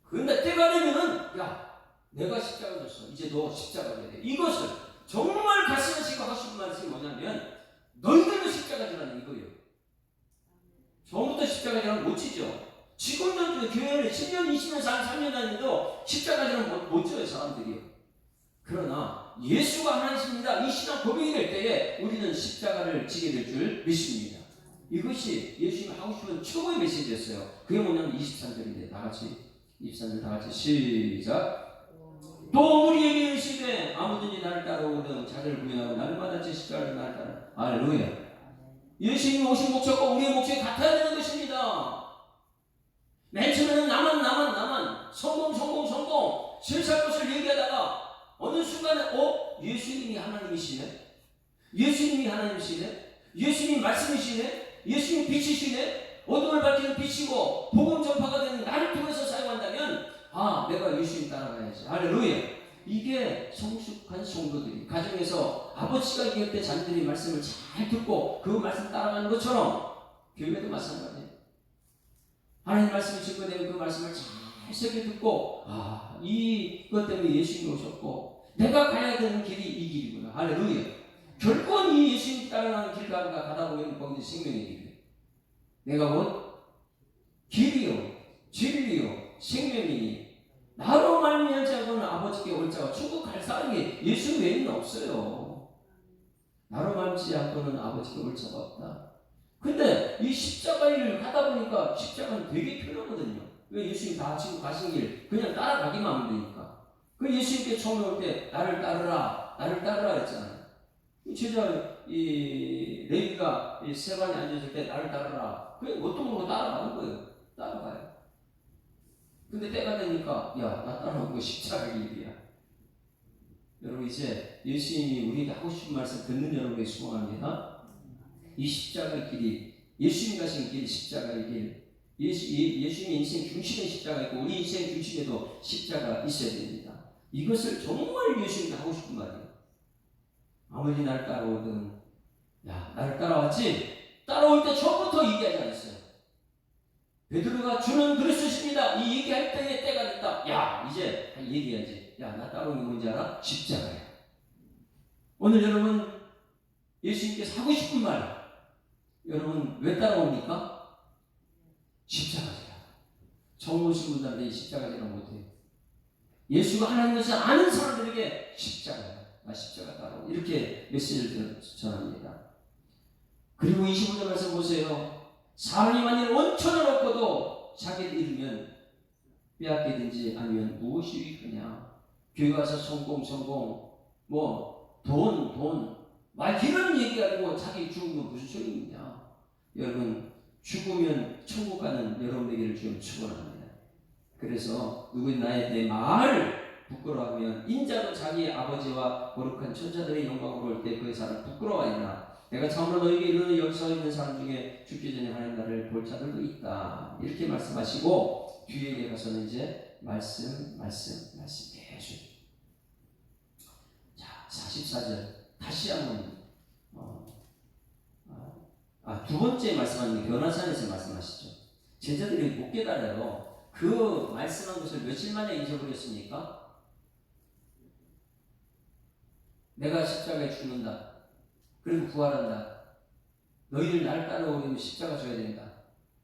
그런데 때가 되면은 야! 내가 십자가 졌어. 이제 너 십자가 져야 돼. 이것을 정말 가슴에 지고 하고 싶은 말씀이 뭐냐면 너희들도 십자가 지라는 이거예요. 처음부터 십자가 지라는 못 지죠. 지금도 교회를 10년, 20년, 3년 다니도 십자가 지라는 못 져요. 사람들이요. 그러나 예수가 하나님이십니다. 이 신앙 고백이 될 때에 우리는 십자가를 지게 될 줄 믿습니다. 이것이 예수님이 하고 싶은 최고의 메시지였어요. 그게 뭐냐면 23절인데 다같이 23절 다같이 시작. 또 우리에게 이르시되 아무든지 나를 따라오든 자기를 부인하고 날마다 제 십자가를 나를 따라. 할렐루야. 예수님이 오신 목적과 우리의 목적이 같아야 되는 것입니다. 맨 처음에는 나만 성공 세상 것을 얘기하다가 어느 순간에 예수님이 하나님이시네. 예수님이 하나님이시네. 예수님이 말씀이시네. 예수님이 빛이시네. 어둠을 밝히는 빛이고 복음 전파가 되는 나를 통해서 사용한다면 내가 예수님 따라가야지. 할렐루야. 이게 성숙한 성도들이 가정에서 아버지가 얘기할 때 자녀들이 말씀을 잘 듣고 그 말씀 따라가는 것처럼 교회도 마찬가지예요. 하나님 말씀이 증거되면 그 말씀을 잘 새겨 듣고 이것 때문에 예수님이 오셨고 내가 가야 되는 길이 이 길이구나. 할렐루야. 결국은 이 예수님 따라가는 길 가다 보면 거기서 생명의 길이에요. 내가 곧 길이요 진리요 생명이니 나로 말미암지 않고는 아버지께 올 자와 천국 갈 사람이 예수 외에는 없어요. 나로 말미암지 않고는 아버지께 올 자가 없다. 근데 이 십자가 일을 하다 보니까 십자가는 되게 편하거든요. 왜 예수님 다 지금 가신 길 그냥 따라가기만 하면 되니까. 그 예수님께 처음에 올 때 나를 따르라 했잖아요. 제자 이 레위가 이 세반에 앉았을 때 나를 따르라. 그냥 뭣도 모르고 따라가는 거예요. 따라가요. 근데 때가 되니까 나 따라오는 거 십자가 일이야. 여러분 이제 예수님이 우리에게 하고 싶은 말씀 듣는 여러분에게 소망합니다. 이 십자가의 길이 예수님 가신 길 십자가의 길 예수님의 인생 중심에 십자가 있고 우리 인생 중심에도 십자가 있어야 됩니다. 이것을 정말 예수님이 하고 싶은 말이에요. 아무리 나를 따라오든 나를 따라왔지? 따라올 때 처음부터 얘기하지 않았어요. 베드로가 주는 그리스도십니다. 이 얘기할 때의 때가 됐다. 이제 얘기해야지. 나 따라오는 게 뭔지 알아? 십자가야. 오늘 여러분 예수님께서 하고 싶은 말 여러분 왜 따라옵니까? 십자가지라. 처음 오신 분들한테 이 십자가지라 못해요. 예수가 하나님 것을 아는 사람들에게 십자가야. 십자가 따라오. 이렇게 메시지를 전합니다. 그리고 25절 말씀 보세요. 사람이 만일 원천을 얻고도 자기를 잃으면 빼앗기든지 아니면 무엇이 유익하냐. 교회 가서 성공 돈 이런 얘기하고 자기 죽으면 무슨 소용이냐. 여러분 죽으면 천국 가는 여러분에게를 지금 축원합니다. 그래서 누구는 내 말을 부끄러워하면 인자도 자기 아버지와 거룩한 천사들의 영광으로 올 때 그 사람 부끄러워하리라. 내가 참으로 너에게 이르노니 여기 서 있는 사람 중에 죽기 전에 하나님 나라를 볼 자들도 있다. 이렇게 말씀하시고 뒤에 가서는 이제 말씀 계속. 자 44절 다시 한번 두 번째 말씀하는 게 변화산에서 말씀하시죠. 제자들이 못 깨달아요. 그 말씀한 것을 며칠 만에 잊어버렸습니까? 내가 십자가에 죽는다. 그리고 부활한다. 너희들 나를 따라오려면 십자가 줘야 된다.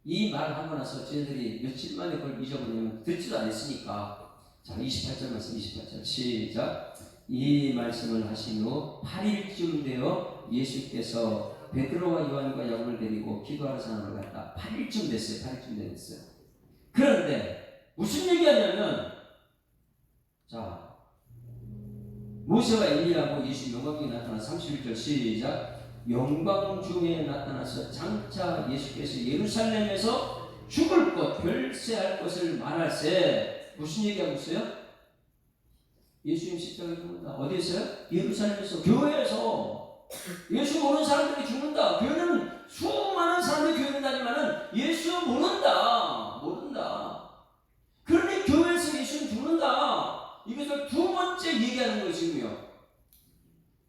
이 말을 하고 나서 제자들이 며칠 만에 그걸 잊어버리면 듣지도 않았으니까 자, 28절 말씀 28절 시작. 이 말씀을 하신 후 8일쯤 되어 예수께서 베드로와 요한과 야고보를 데리고 기도하는 사람을 갔다. 8일쯤 됐어요. 8일쯤 됐어요. 그런데 무슨 얘기하냐면, 자, 모세와 엘리야하고 예수 영광중에 나타나 31절 시작. 영광 중에 나타나서 장차 예수께서 예루살렘에서 죽을 것, 별세할 것을 말할세. 무슨 얘기하고 있어요? 예수님 십자가에 죽는다. 어디에서요? 예루살렘에서, 교회에서. 예수 모르는 사람들이 죽는다. 교회는 수많은 사람들이 교회는 다니지만은 예수 모른다. 그러니 교회에서 예수는 죽는다. 이것을 두 번째 얘기하는 거예요, 지금요.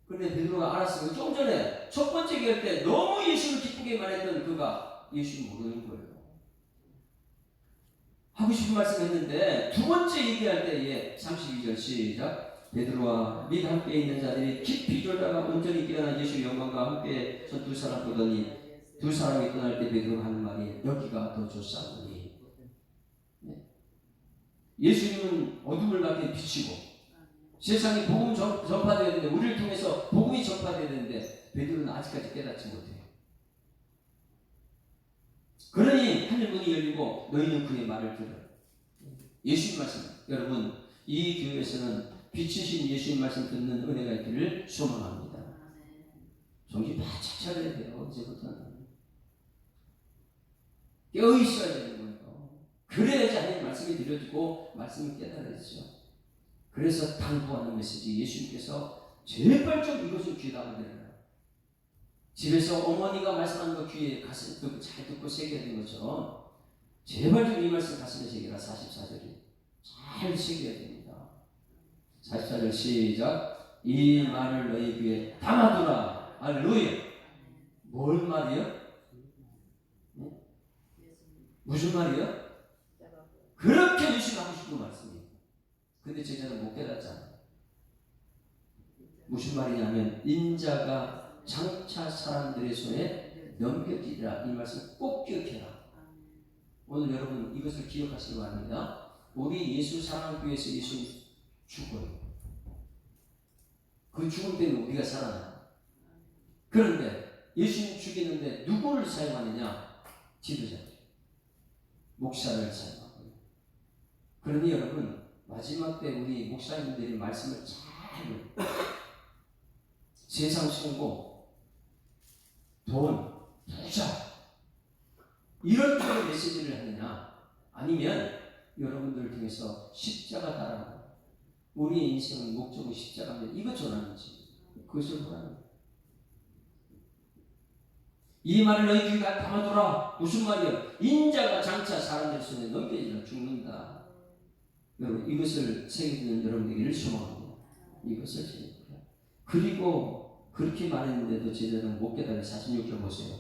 그런데 베드로가 알았어요. 좀 전에 첫 번째 얘기할 때 너무 예수를 기쁘게 말했던 그가 예수를 모르는 거예요. 하고 싶은 말씀 했는데 두 번째 얘기할 때에 32절 시작. 베드로와 및 함께 있는 자들이 깊이 졸다가 온전히 깨어나 예수의 영광과 함께 저 두 사람 보더니 두 사람이 떠날 때 베드로가 하는 말이 여기가 더 좋사오니. 예수님은 어둠을 밖에 비치고 세상에 복음 전파되어야 되는데, 우리를 통해서 복음이 전파되어야 되는데 베드로는 아직까지 깨닫지 못해요. 그러니 하늘문이 열리고 너희는 그의 말을 들어. 예수님 말씀, 여러분 이 교회에서는 비치신 예수님 말씀 듣는 은혜가 있기를 소망합니다. 정신 바짝 차려야 돼요. 이제부터는 깨어 있어야 되는 거예요. 그래야지 하나님 말씀이 들려지고 말씀이 깨달아지죠. 그래서 당부하는 메시지, 예수님께서 제발 좀 이것을 귀에 담아드려라. 집에서 어머니가 말씀하는 거 귀에 가슴 잘 듣고 새겨야 되는 것처럼 제발 좀 이 말씀 가슴에 새겨라. 44절이 잘 새겨야 됩니다. 44절 시작. 이 말을 너희 귀에 담아두라. 할렐루야. 뭘 말이요? 무슨 말이요? 그렇게 예수님 하고 싶은 말씀이에요. 근데 제자는 못 깨닫잖아요. 무슨 말이냐면 인자가 장차 사람들의 손에 넘겨지리라. 이 말씀 꼭 기억해라. 오늘 여러분 이것을 기억하시기 바랍니다. 우리 예수 사랑교회에서 예수님 죽어요. 그 죽음 때문에 우리가 살아나요. 그런데 예수님 죽이는데 누구를 사용하느냐? 지도자, 목사를 사용하고. 그러니 여러분 마지막 때 우리 목사님들이 말씀을 잘 세상 성공, 돈, 부자 이런 쪽의 메시지를 하느냐, 아니면 여러분들을 통해서 십자가 따라가고 우리의 인생의 목적은 십자가입니다. 이거 전하는지 그것을 보라는 거예요. 이 말을 너희 귀에 담아두라. 무슨 말이에요? 인자가 장차 사람들 손에 넘겨지면 죽는다. 여러분 이것을 새기는 여러분 되기를 소망합니다. 이것을 새깁니다. 그리고 그렇게 말했는데도 제자들은 못 깨달아. 46절 보세요.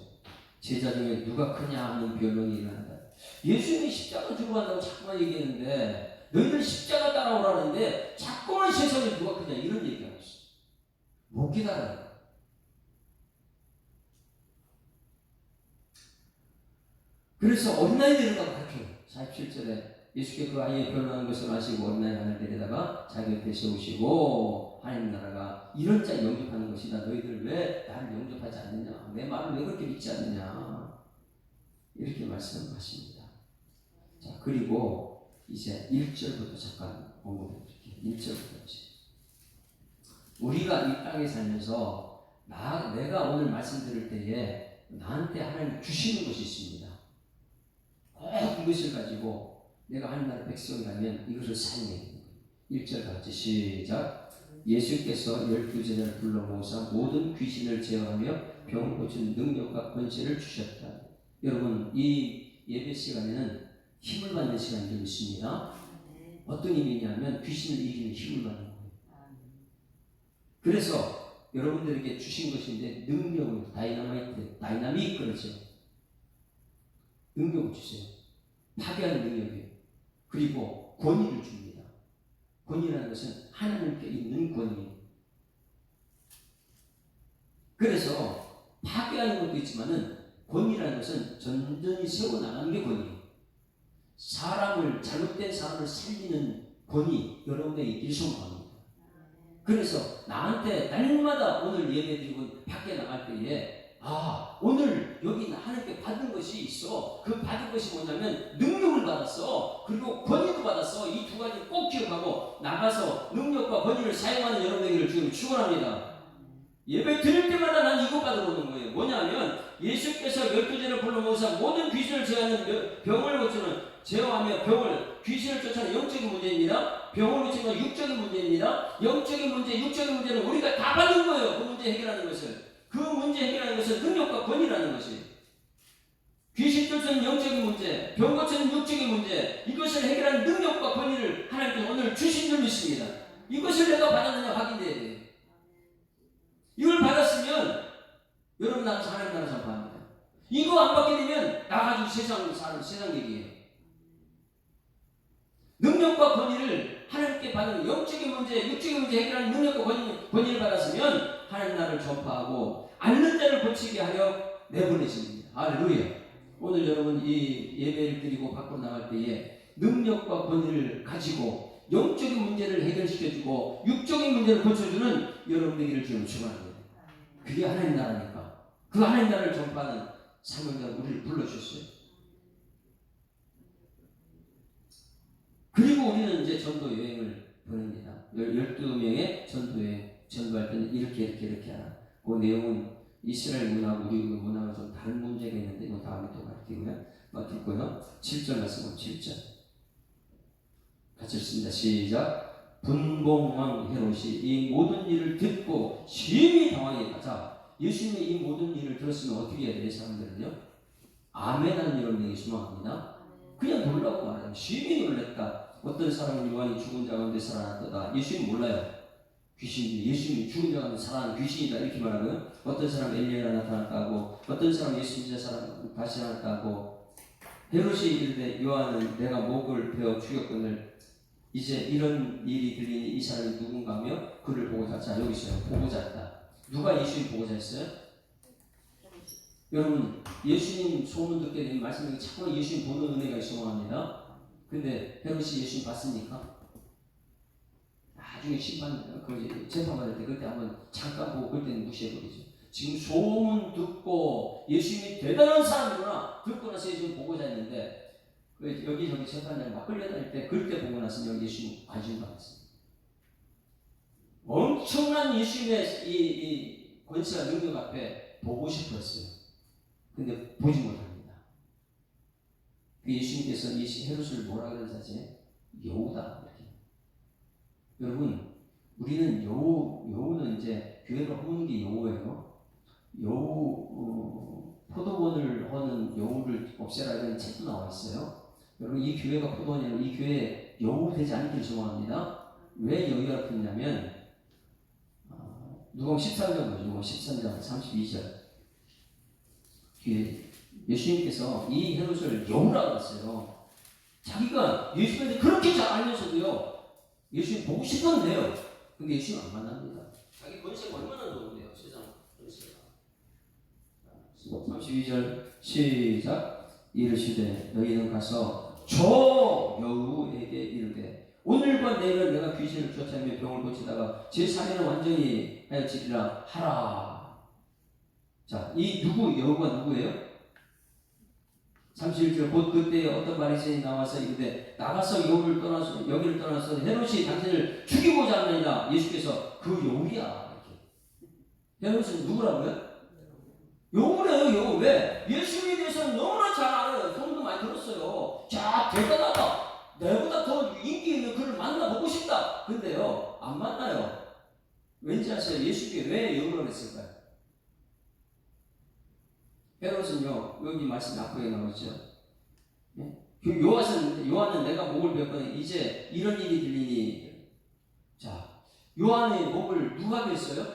제자 중에 누가 크냐 하는 변론이 일어난다. 예수님이 십자가 주고 간다고 자꾸만 얘기했는데 너희들 십자가 따라오라는데 자꾸만 세상에 누가 크냐 이런 얘기하고 있어. 못 깨달아요. 그래서 어린아이 데려다가 가르쳐요. 47절에 예수께 그 아이의 변론한 것을 아시고 어린아이 하나를 데려다가 자기 옆에 세우시고 하나님 나라가 이런 자 영접하는 것이다. 너희들 왜 나를 영접하지 않느냐? 내 말을 왜 그렇게 믿지 않느냐? 이렇게 말씀하십니다. 자, 그리고 이제 1절부터 잠깐 언급해 드릴게요. 1절부터 이제 우리가 이 땅에 살면서 내가 오늘 말씀 들을 때에 나한테 하나님 주시는 것이 있습니다. 꼭 이것을 가지고 내가 하나님 나라 백성이라면 이것을 사용해야 됩니다. 1절 같이 시작. 예수께서 12제자를 불러 모으사 모든 귀신을 제어하며 병을 고치는 능력과 권세를 주셨다. 여러분 이 예배 시간에는 힘을 받는 시간이 좀 있습니다. 어떤 의미냐면 귀신을 이기는 힘을 받는 거예요. 그래서 여러분들에게 주신 것인데 능력을 다이나믹 그렇죠. 능력을 주세요. 파괴하는 능력이에요. 그리고 권위를 줍니다. 권위라는 것은 하나님께 있는 권위예요. 그래서 파괴하는 것도 있지만은 권위라는 것은 전전히 세워나가는 게 권위예요. 잘못된 사람을 살리는 권위 여러분에게 있길 소망합니다. 그래서 나한테 날마다 오늘 예배드리고 밖에 나갈 때에 오늘 여기 하나님께 받은 것이 있어. 그 받은 것이 뭐냐면 능력을 받았어. 그리고 권위도 받았어. 이 두 가지 꼭 기억하고 나가서 능력과 권위를 사용하는 여러분에게를 지금 축원합니다. 예배 드릴 때마다 난 이거 받으러 오는 거예요. 뭐냐면 예수께서 12제를 불러 모으사 모든 귀신을 제하는 병을 고치는 제어하며 병을 귀신을 쫓아내는 영적인 문제입니다. 병을 고치는 건 육적인 문제입니다. 영적인 문제, 육적인 문제는 우리가 다 받은 거예요. 그 문제 해결하는 것을. 그 문제 해결하는 것은 능력과 권위라는 것이. 귀신 쫓아내는 영적인 문제, 병 고치는 육적인 문제, 이것을 해결하는 능력과 권위를 하나님께서 오늘 주신 줄 믿습니다. 이것을 내가 받았느냐 확인돼야 돼요. 이걸 받았으면 여러분 나가서 하나님 나라 전파합니다. 이거 안 받게 되면 나가지고 세상 사는 세상 얘기예요. 능력과 권위를 하나님께 받는 영적인 문제, 육적인 문제 해결하는 능력과 권위를 받았으면 하나님 나라를 전파하고 앓는 자를 고치게 하려 내보내십니다. 할렐루야. 오늘 여러분 이 예배를 드리고 밖으로 나갈 때에 능력과 권위를 가지고 영적인 문제를 해결시켜주고 육적인 문제를 고쳐주는 여러분들에게를 지금 축원합니다. 그게 하나님 나라니까. 그 하나님 나라를 전파하는 사명자가 우리를 불러주셨어요. 그리고 우리는 이제 전도 여행을 보냅니다. 12명의 전도 여행, 전도할 때는 이렇게 하라. 그 내용은 이스라엘 문화하고 우리 문화가 좀 다른 문제가 있는데 이거 다음에 또 맡기고요. 7절 말씀 7절 같이 읽습니다. 시작. 분봉왕 헤롯이 이 모든 일을 듣고 심히 당황했다. 자, 예수님이 이 모든 일을 들었으면 어떻게 해야 돼요? 사람들은요? 아멘하는 여러분에게 소망합니다. 그냥 놀라고 말해요. 심히 놀랐다. 어떤 사람은 요한이 죽은 자 가운데 살아났다. 예수님 몰라요. 귀신이 예수님이 죽은 자 가운데 살아난 귀신이다 이렇게 말하고요. 어떤 사람 엘리야가 나타났다고, 어떤 사람 예수 믿는 사람 다시 나타났다고. 헤롯이 이르되 요한은 내가 목을 베어 죽였거늘 이제 이런 일이 들리니 이 사람이 누군가 하며 그를 보고자. 자, 여기 있어요. 보고자다. 누가 예수님 보고자 했어요? 여러분, 예수님 소문 듣게 되면 말씀이 자꾸 예수님 보는 은혜가 소망합니다. 근데 헤롯이 예수님 봤습니까? 나중에 재판받을 때 그때 한번 잠깐 보고 그때는 무시해버리죠. 지금 소문 듣고 예수님이 대단한 사람이구나 듣고 나서 예수님 보고자 했는데 여기저기 재판장 막 끌려다닐 때 그때 보고 나서 여기 예수님 관심 받았습니다. 엄청난 예수님의 이 권세와 능력 앞에 보고 싶었어요. 근데 보지 못합니다. 그 예수님께서 이 헤롯을 뭐라 그러는지 여우다 이렇게. 여러분, 우리는 여우는 이제 교회로 허무는 게 여우예요. 여우 포도원을 허는 여우를 없애라 이런 책도 나와 있어요. 여러분, 이 교회가 포도원이라면 이 교회 여우 되지 않기를 소망합니다. 왜 여우가 됐냐면 누가복음 13장 보죠. 누가복음 13장 32절. 예수님께서 이 헤롯을 여우라고 했어요. 자기가 예수님한테 그렇게 잘 알면서도요. 예수님 보고 싶었는데요. 근데 예수님 안 만납니다. 자기 권세가 얼마나 좋은데요. 세상 권세가. 32절 시작. 이르시되 너희는 가서 저 여우에게 이르되 오늘과 내일은 내가 귀신을 쫓아내며 병을 고치다가 제3일은 완전히 하여지리라 하라. 자, 이 여우가 누구예요? 31절 곧 그때 어떤 바리새인이 나와서 이르되 나가서 여기를 떠나서 헤롯이 당신을 죽이고자 하느니라. 예수께서 그 여우야. 헤롯은 누구라고요? 여우래요. 여우. 왜? 예수님에 대해서는 너무나 잘 알아요. 돈도 많이 들었어요. 자, 대단하다. 내보다 더 인기 있는 그를 만나보고 싶다. 근데요, 안 만나요. 왠지 아세요? 예수께 왜 여우라고 했을까요? 헤롯은요, 여기 말씀 앞에 나오죠. 네? 요한은 내가 목을 베었거든 이제 이런 일이 들리니. 자, 요한의 목을 누가 뱄어요?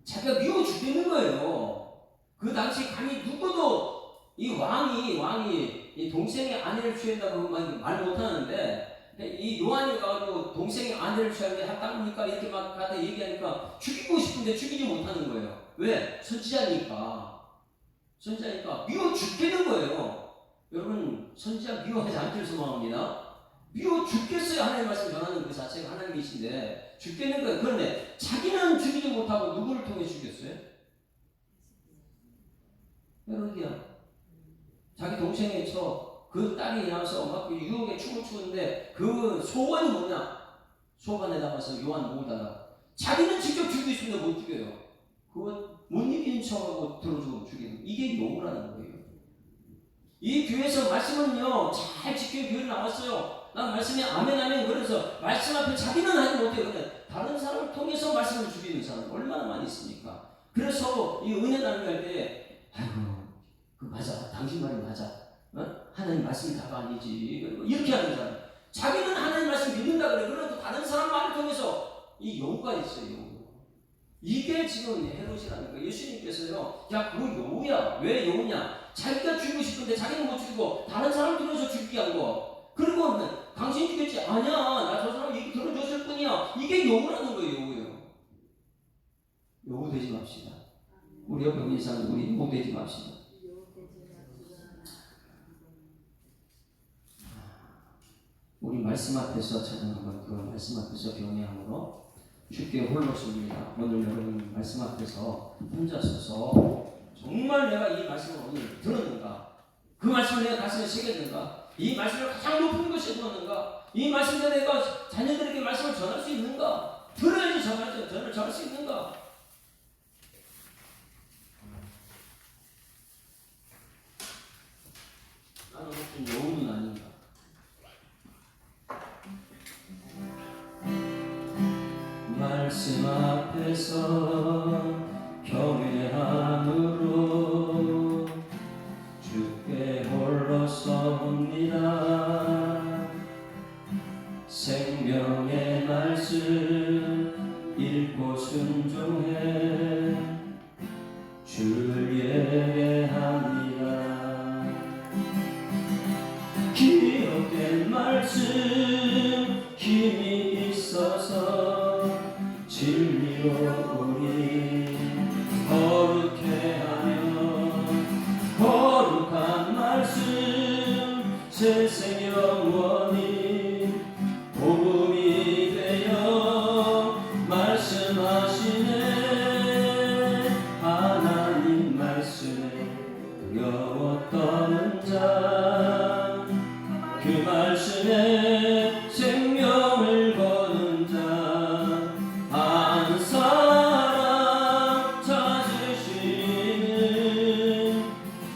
자기가 미워 죽겠는 거예요. 그 당시 감히 누구도 이 왕이 이 동생의 아내를 취한다고 말 못하는데 이 요한이 가지고 동생의 아내를 취하는데 합당합니까? 이렇게 막 갖다 얘기하니까 죽이고 싶은데 죽이지 못하는 거예요. 왜? 선지자니까 미워 죽겠는 거예요. 여러분 선지자 미워하지 않기를 소망합니다. 미워 죽겠어요. 하나님의 말씀 전하는 그 자체가 하나님이신데 죽겠는 거예요. 그런데 자기는 죽이지 못하고 누구를 통해 죽였어요? 헤로디야. 자기 동생의 그 딸이 나와서 막 유혹에 춤을 추는데 그 소원이 뭐냐? 소관에 담아서 요한 모으다가 자기는 직접 죽이고 싶은데 못 죽여요. 그거 못 이기는 척하고 들어주고 죽이는 이게 요구라는 거예요. 이 교회에서 말씀은요 잘 지키는 교회로 나왔어요. 난 말씀에 아멘 그래서 말씀 앞에 자기는 하지 못해요. 근데 다른 사람을 통해서 말씀을 죽이는 사람 얼마나 많이 있습니까? 그래서 이 은혜 나누할 때 아이고 그 맞아 당신 말이 맞아 하나님 말씀이 다가 아니지 이렇게 하는 사람 자기는 하나님 말씀 믿는다 그래. 그래도 다른 사람 말을 통해서 이 요구가 있어요. 요구. 이게 지금 헤롯이라는 거예요. 예수님께서요 야 그거 요구야. 왜 요구냐? 자기가 죽이고 싶은데 자기는 못 죽이고 다른 사람 들어서 죽이게 한 거. 그리고 당신 죽였지? 아니야 나 저 사람 얘기 들어줬을 뿐이야. 이게 요구라는 거예요. 요구예요. 요구되지 맙시다. 우리 옆에 있는 사람 우리 요구되지 맙시다. 우리 말씀 앞에서 찬양하고 그 말씀 앞에서 경외함으로 주께 홀로 섭니다. 오늘 여러분 말씀 앞에서 혼자 서서 정말 내가 이 말씀을 오늘 들었는가? 그 말씀을 내가 가슴에 새겼는가? 이 말씀을 가장 높은 곳에 두었는가? 이 말씀을 내가 자녀들에게 말씀을 전할 수 있는가? 들어야지 전할 수 있는가? 나는 무슨 여운은 아닌가? 말씀 앞에서 경외함으로 주께 홀로 섭니다. 생명의 말씀 읽고 순종해 주를 예배합니다. 기록된 말씀 힘이 있어서 진리로 우리 거룩해 하며 거룩한 말씀 세세 영원히 복음이 되어 말씀하시네. 하나님 말씀에 두려워 떠는 자 그 말씀에 생명을 거는 자 한 사람 찾으시는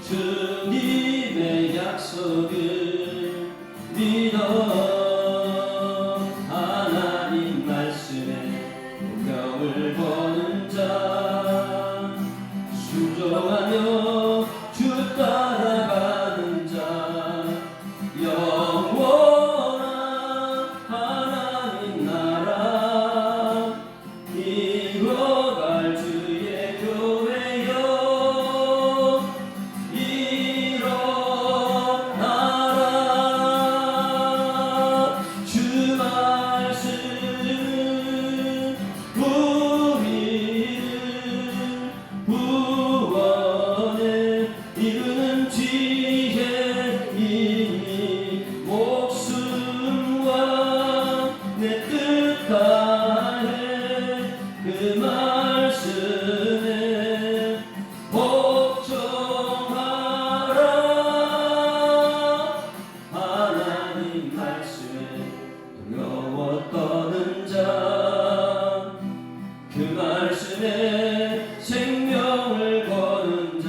주님의 약속을 믿어. 하나님 말씀에 운명을 거는 자 순종하며 주 따라가는 자 영원한 하나님 나라 이뤄갈 주의 교회여 일어나라. 주 말씀 우리를 구원에 이루는 지혜 이니 목숨과 내 뜻 다해 그 말씀에 복종하라. 하나님 말씀에 두려워 떠는 자 그 말씀에 생명을 거는 자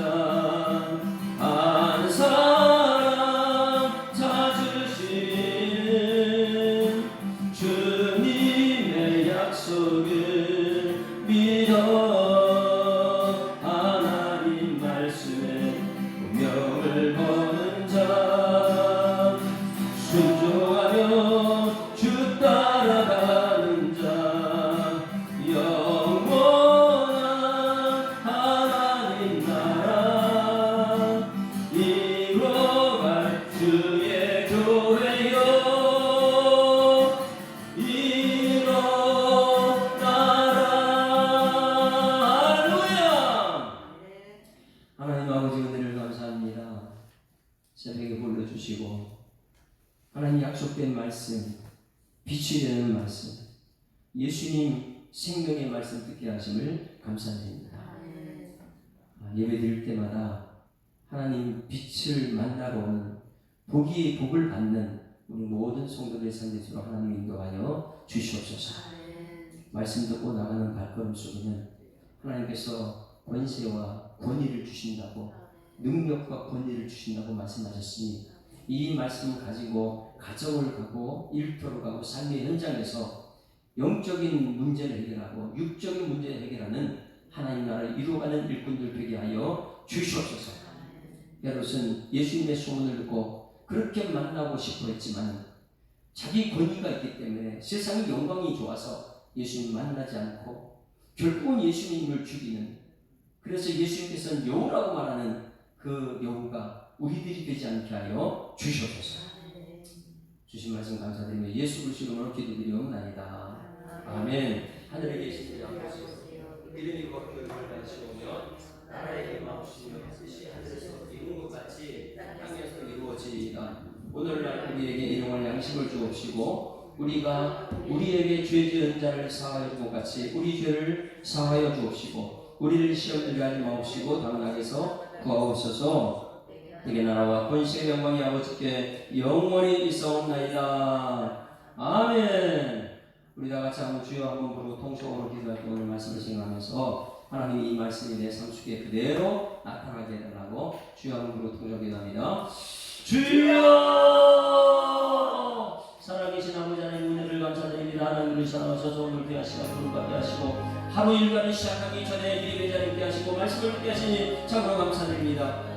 한 사람 찾으시는 주님의 약속을 믿어. 하나님 말씀에 운명을 거는 자 순종하며 주 따라가는 자 영원한 주시고 하나님 약속된 말씀, 빛이 되는 말씀, 예수님 생명의 말씀 듣게 하심을 감사드립니다. 예배 드릴 때마다 하나님 빛을 만나러 오는 복을 받는 우리 모든 성도들의 삶 되도록 하나님 인도하여 주시옵소서. 말씀 듣고 나가는 발걸음 속에는 하나님께서 권세와 권위를 주신다고, 능력과 권위를 주신다고 말씀하셨으니 이 말씀을 가지고 가정을 가고 일터로 가고 삶의 현장에서 영적인 문제를 해결하고 육적인 문제를 해결하는 하나님 나라를 이루어가는 일꾼들 되게 하여 주시옵소서. 헤롯은 예수님의 소문을 듣고 그렇게 만나고 싶어 했지만 자기 권위가 있기 때문에 세상의 영광이 좋아서 예수님 만나지 않고 결국은 예수님을 죽이는, 그래서 예수님께서는 여우라고 말하는 그 여우가 우리들이 되지 않게 하여 주시옵소서. 주신 말씀 감사드리며 예수 그리스도 이름으로 기도드리옵나이다. 아멘. 하늘에 계신 우리 아버지, 이름이 거룩히 받으시오며 나라의 마음이시며 뜻이 하늘에서 이룬 것 같이 땅에서 이루어지이다. 오늘날 우리에게 일용할 양식을 주옵시고 우리가 우리에게 죄 지은 자를 사하여 준 것 같이 우리 죄를 사하여 주옵시고 우리를 시험 들게 하지 마옵시고 다만 악에서 구하옵소서. 내게 나라와 권세의 영광이 아버지께 영원히 있사옵나이다. 아멘. 우리 다 같이 한번 주여 한번 부르고 통성으로 기도할 때 오늘 말씀을 생각하면서 하나님 이 말씀이 내 삶 속에 그대로 나타나게 해달라고 주여 한번 부르고 통성 기도합니다. 주여! 살아계신 아버지 하나님 은혜를 감사드립니다. 하나님을 사랑하셔서 오늘 귀한 시간 부름받게 하시고 하루 일과를 시작하기 전에 미리 배자를 있게 하시고 말씀을 듣게 하시니 참으로 감사드립니다.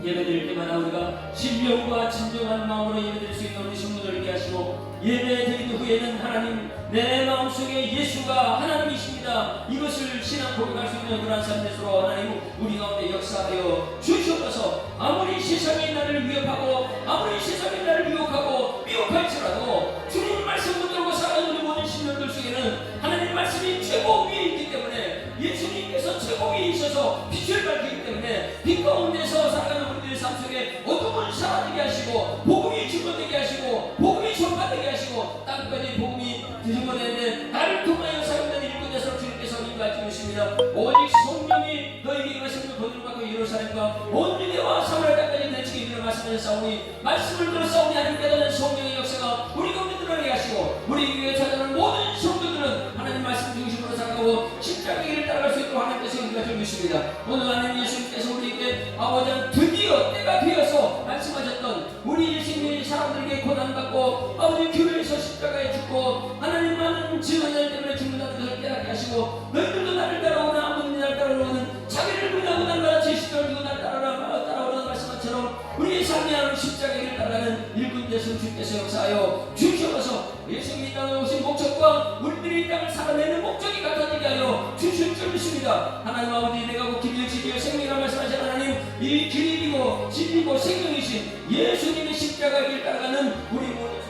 예배드릴 때마다 우리가 신령과 진정한 마음으로 예배드릴 수 있는 우리 성도들을 있게 하시고 예배드린 후에는 하나님 내 마음속에 예수가 하나님이십니다. 이것을 신앙 고백할 수 있는 그런 삶 되도록 하나님 우리 가운데 역사하여 주시옵소서. 아무리 세상이 나를 위협하고 아무리 세상이 나를 유혹하고 미혹할지라도 주님 말씀 붙들고 살아가는 우리 모든 신령들 속에는 하나님 말씀이 최고 위에 있기 때문에 예수님께서 최고 위에 있어서 빛을 밝히기 때문에 빛 가운데서 살아가는 우리들의 삶 속에 어둠은 사라지게 하시고 복음이 증거되게 하시고 복음이 전파되게 하시고 땅까지 복음이 뒤집어내는데 나를 통하여 사용되는 일꾼에서 주님께서 임하여 주십니다. 오직 성령이 너희에게 말씀을 거두르고 예루살렘과 온 유대와 사마리아 땅까지 내치게 이르는 말씀을 싸우니 말씀을 들어싸우니 하나님께서는 성령의 역사가 우리 가운데 드러나게 하시고 우리 교회에 찾아오는 모든 성도들은 하나님 말씀 중심으로 살아가고 십자가의 길을 따라갈 수 있도록 하나님께서 인도해 주십니다. 오늘 하나님 예수님께서 우리에게 아버지 드디어 때가 되어서 말씀하셨던 우리 예수님이 사람들에게 고난받고 아버지 교회에서 십자가에 죽고 하나님 많은 증언 때문에 죽는다는 것을 깨닫게 하시고 너희들도 나를 따라오나 아무든지 나를 따라오는 자기를 부인하고 날마다 제시도를 두고 나를 따라오라는 말씀처럼 우리의 삶이 하는 십자가의 길을 따라가는 일꾼 되신 주께서 역사하여 주시옵소서. 예수님이 이 땅에 오신 목적과 우리들이 이 땅을 살아내는 목적이 같아지게 하여 주실 줄 믿습니다. 하나님 아버지 내가 곧 길이요 진리요 생명이라 말씀하신 하나님 이 길이고 진리고 생명이신 예수님의 십자가의 길 따라가는 우리 모두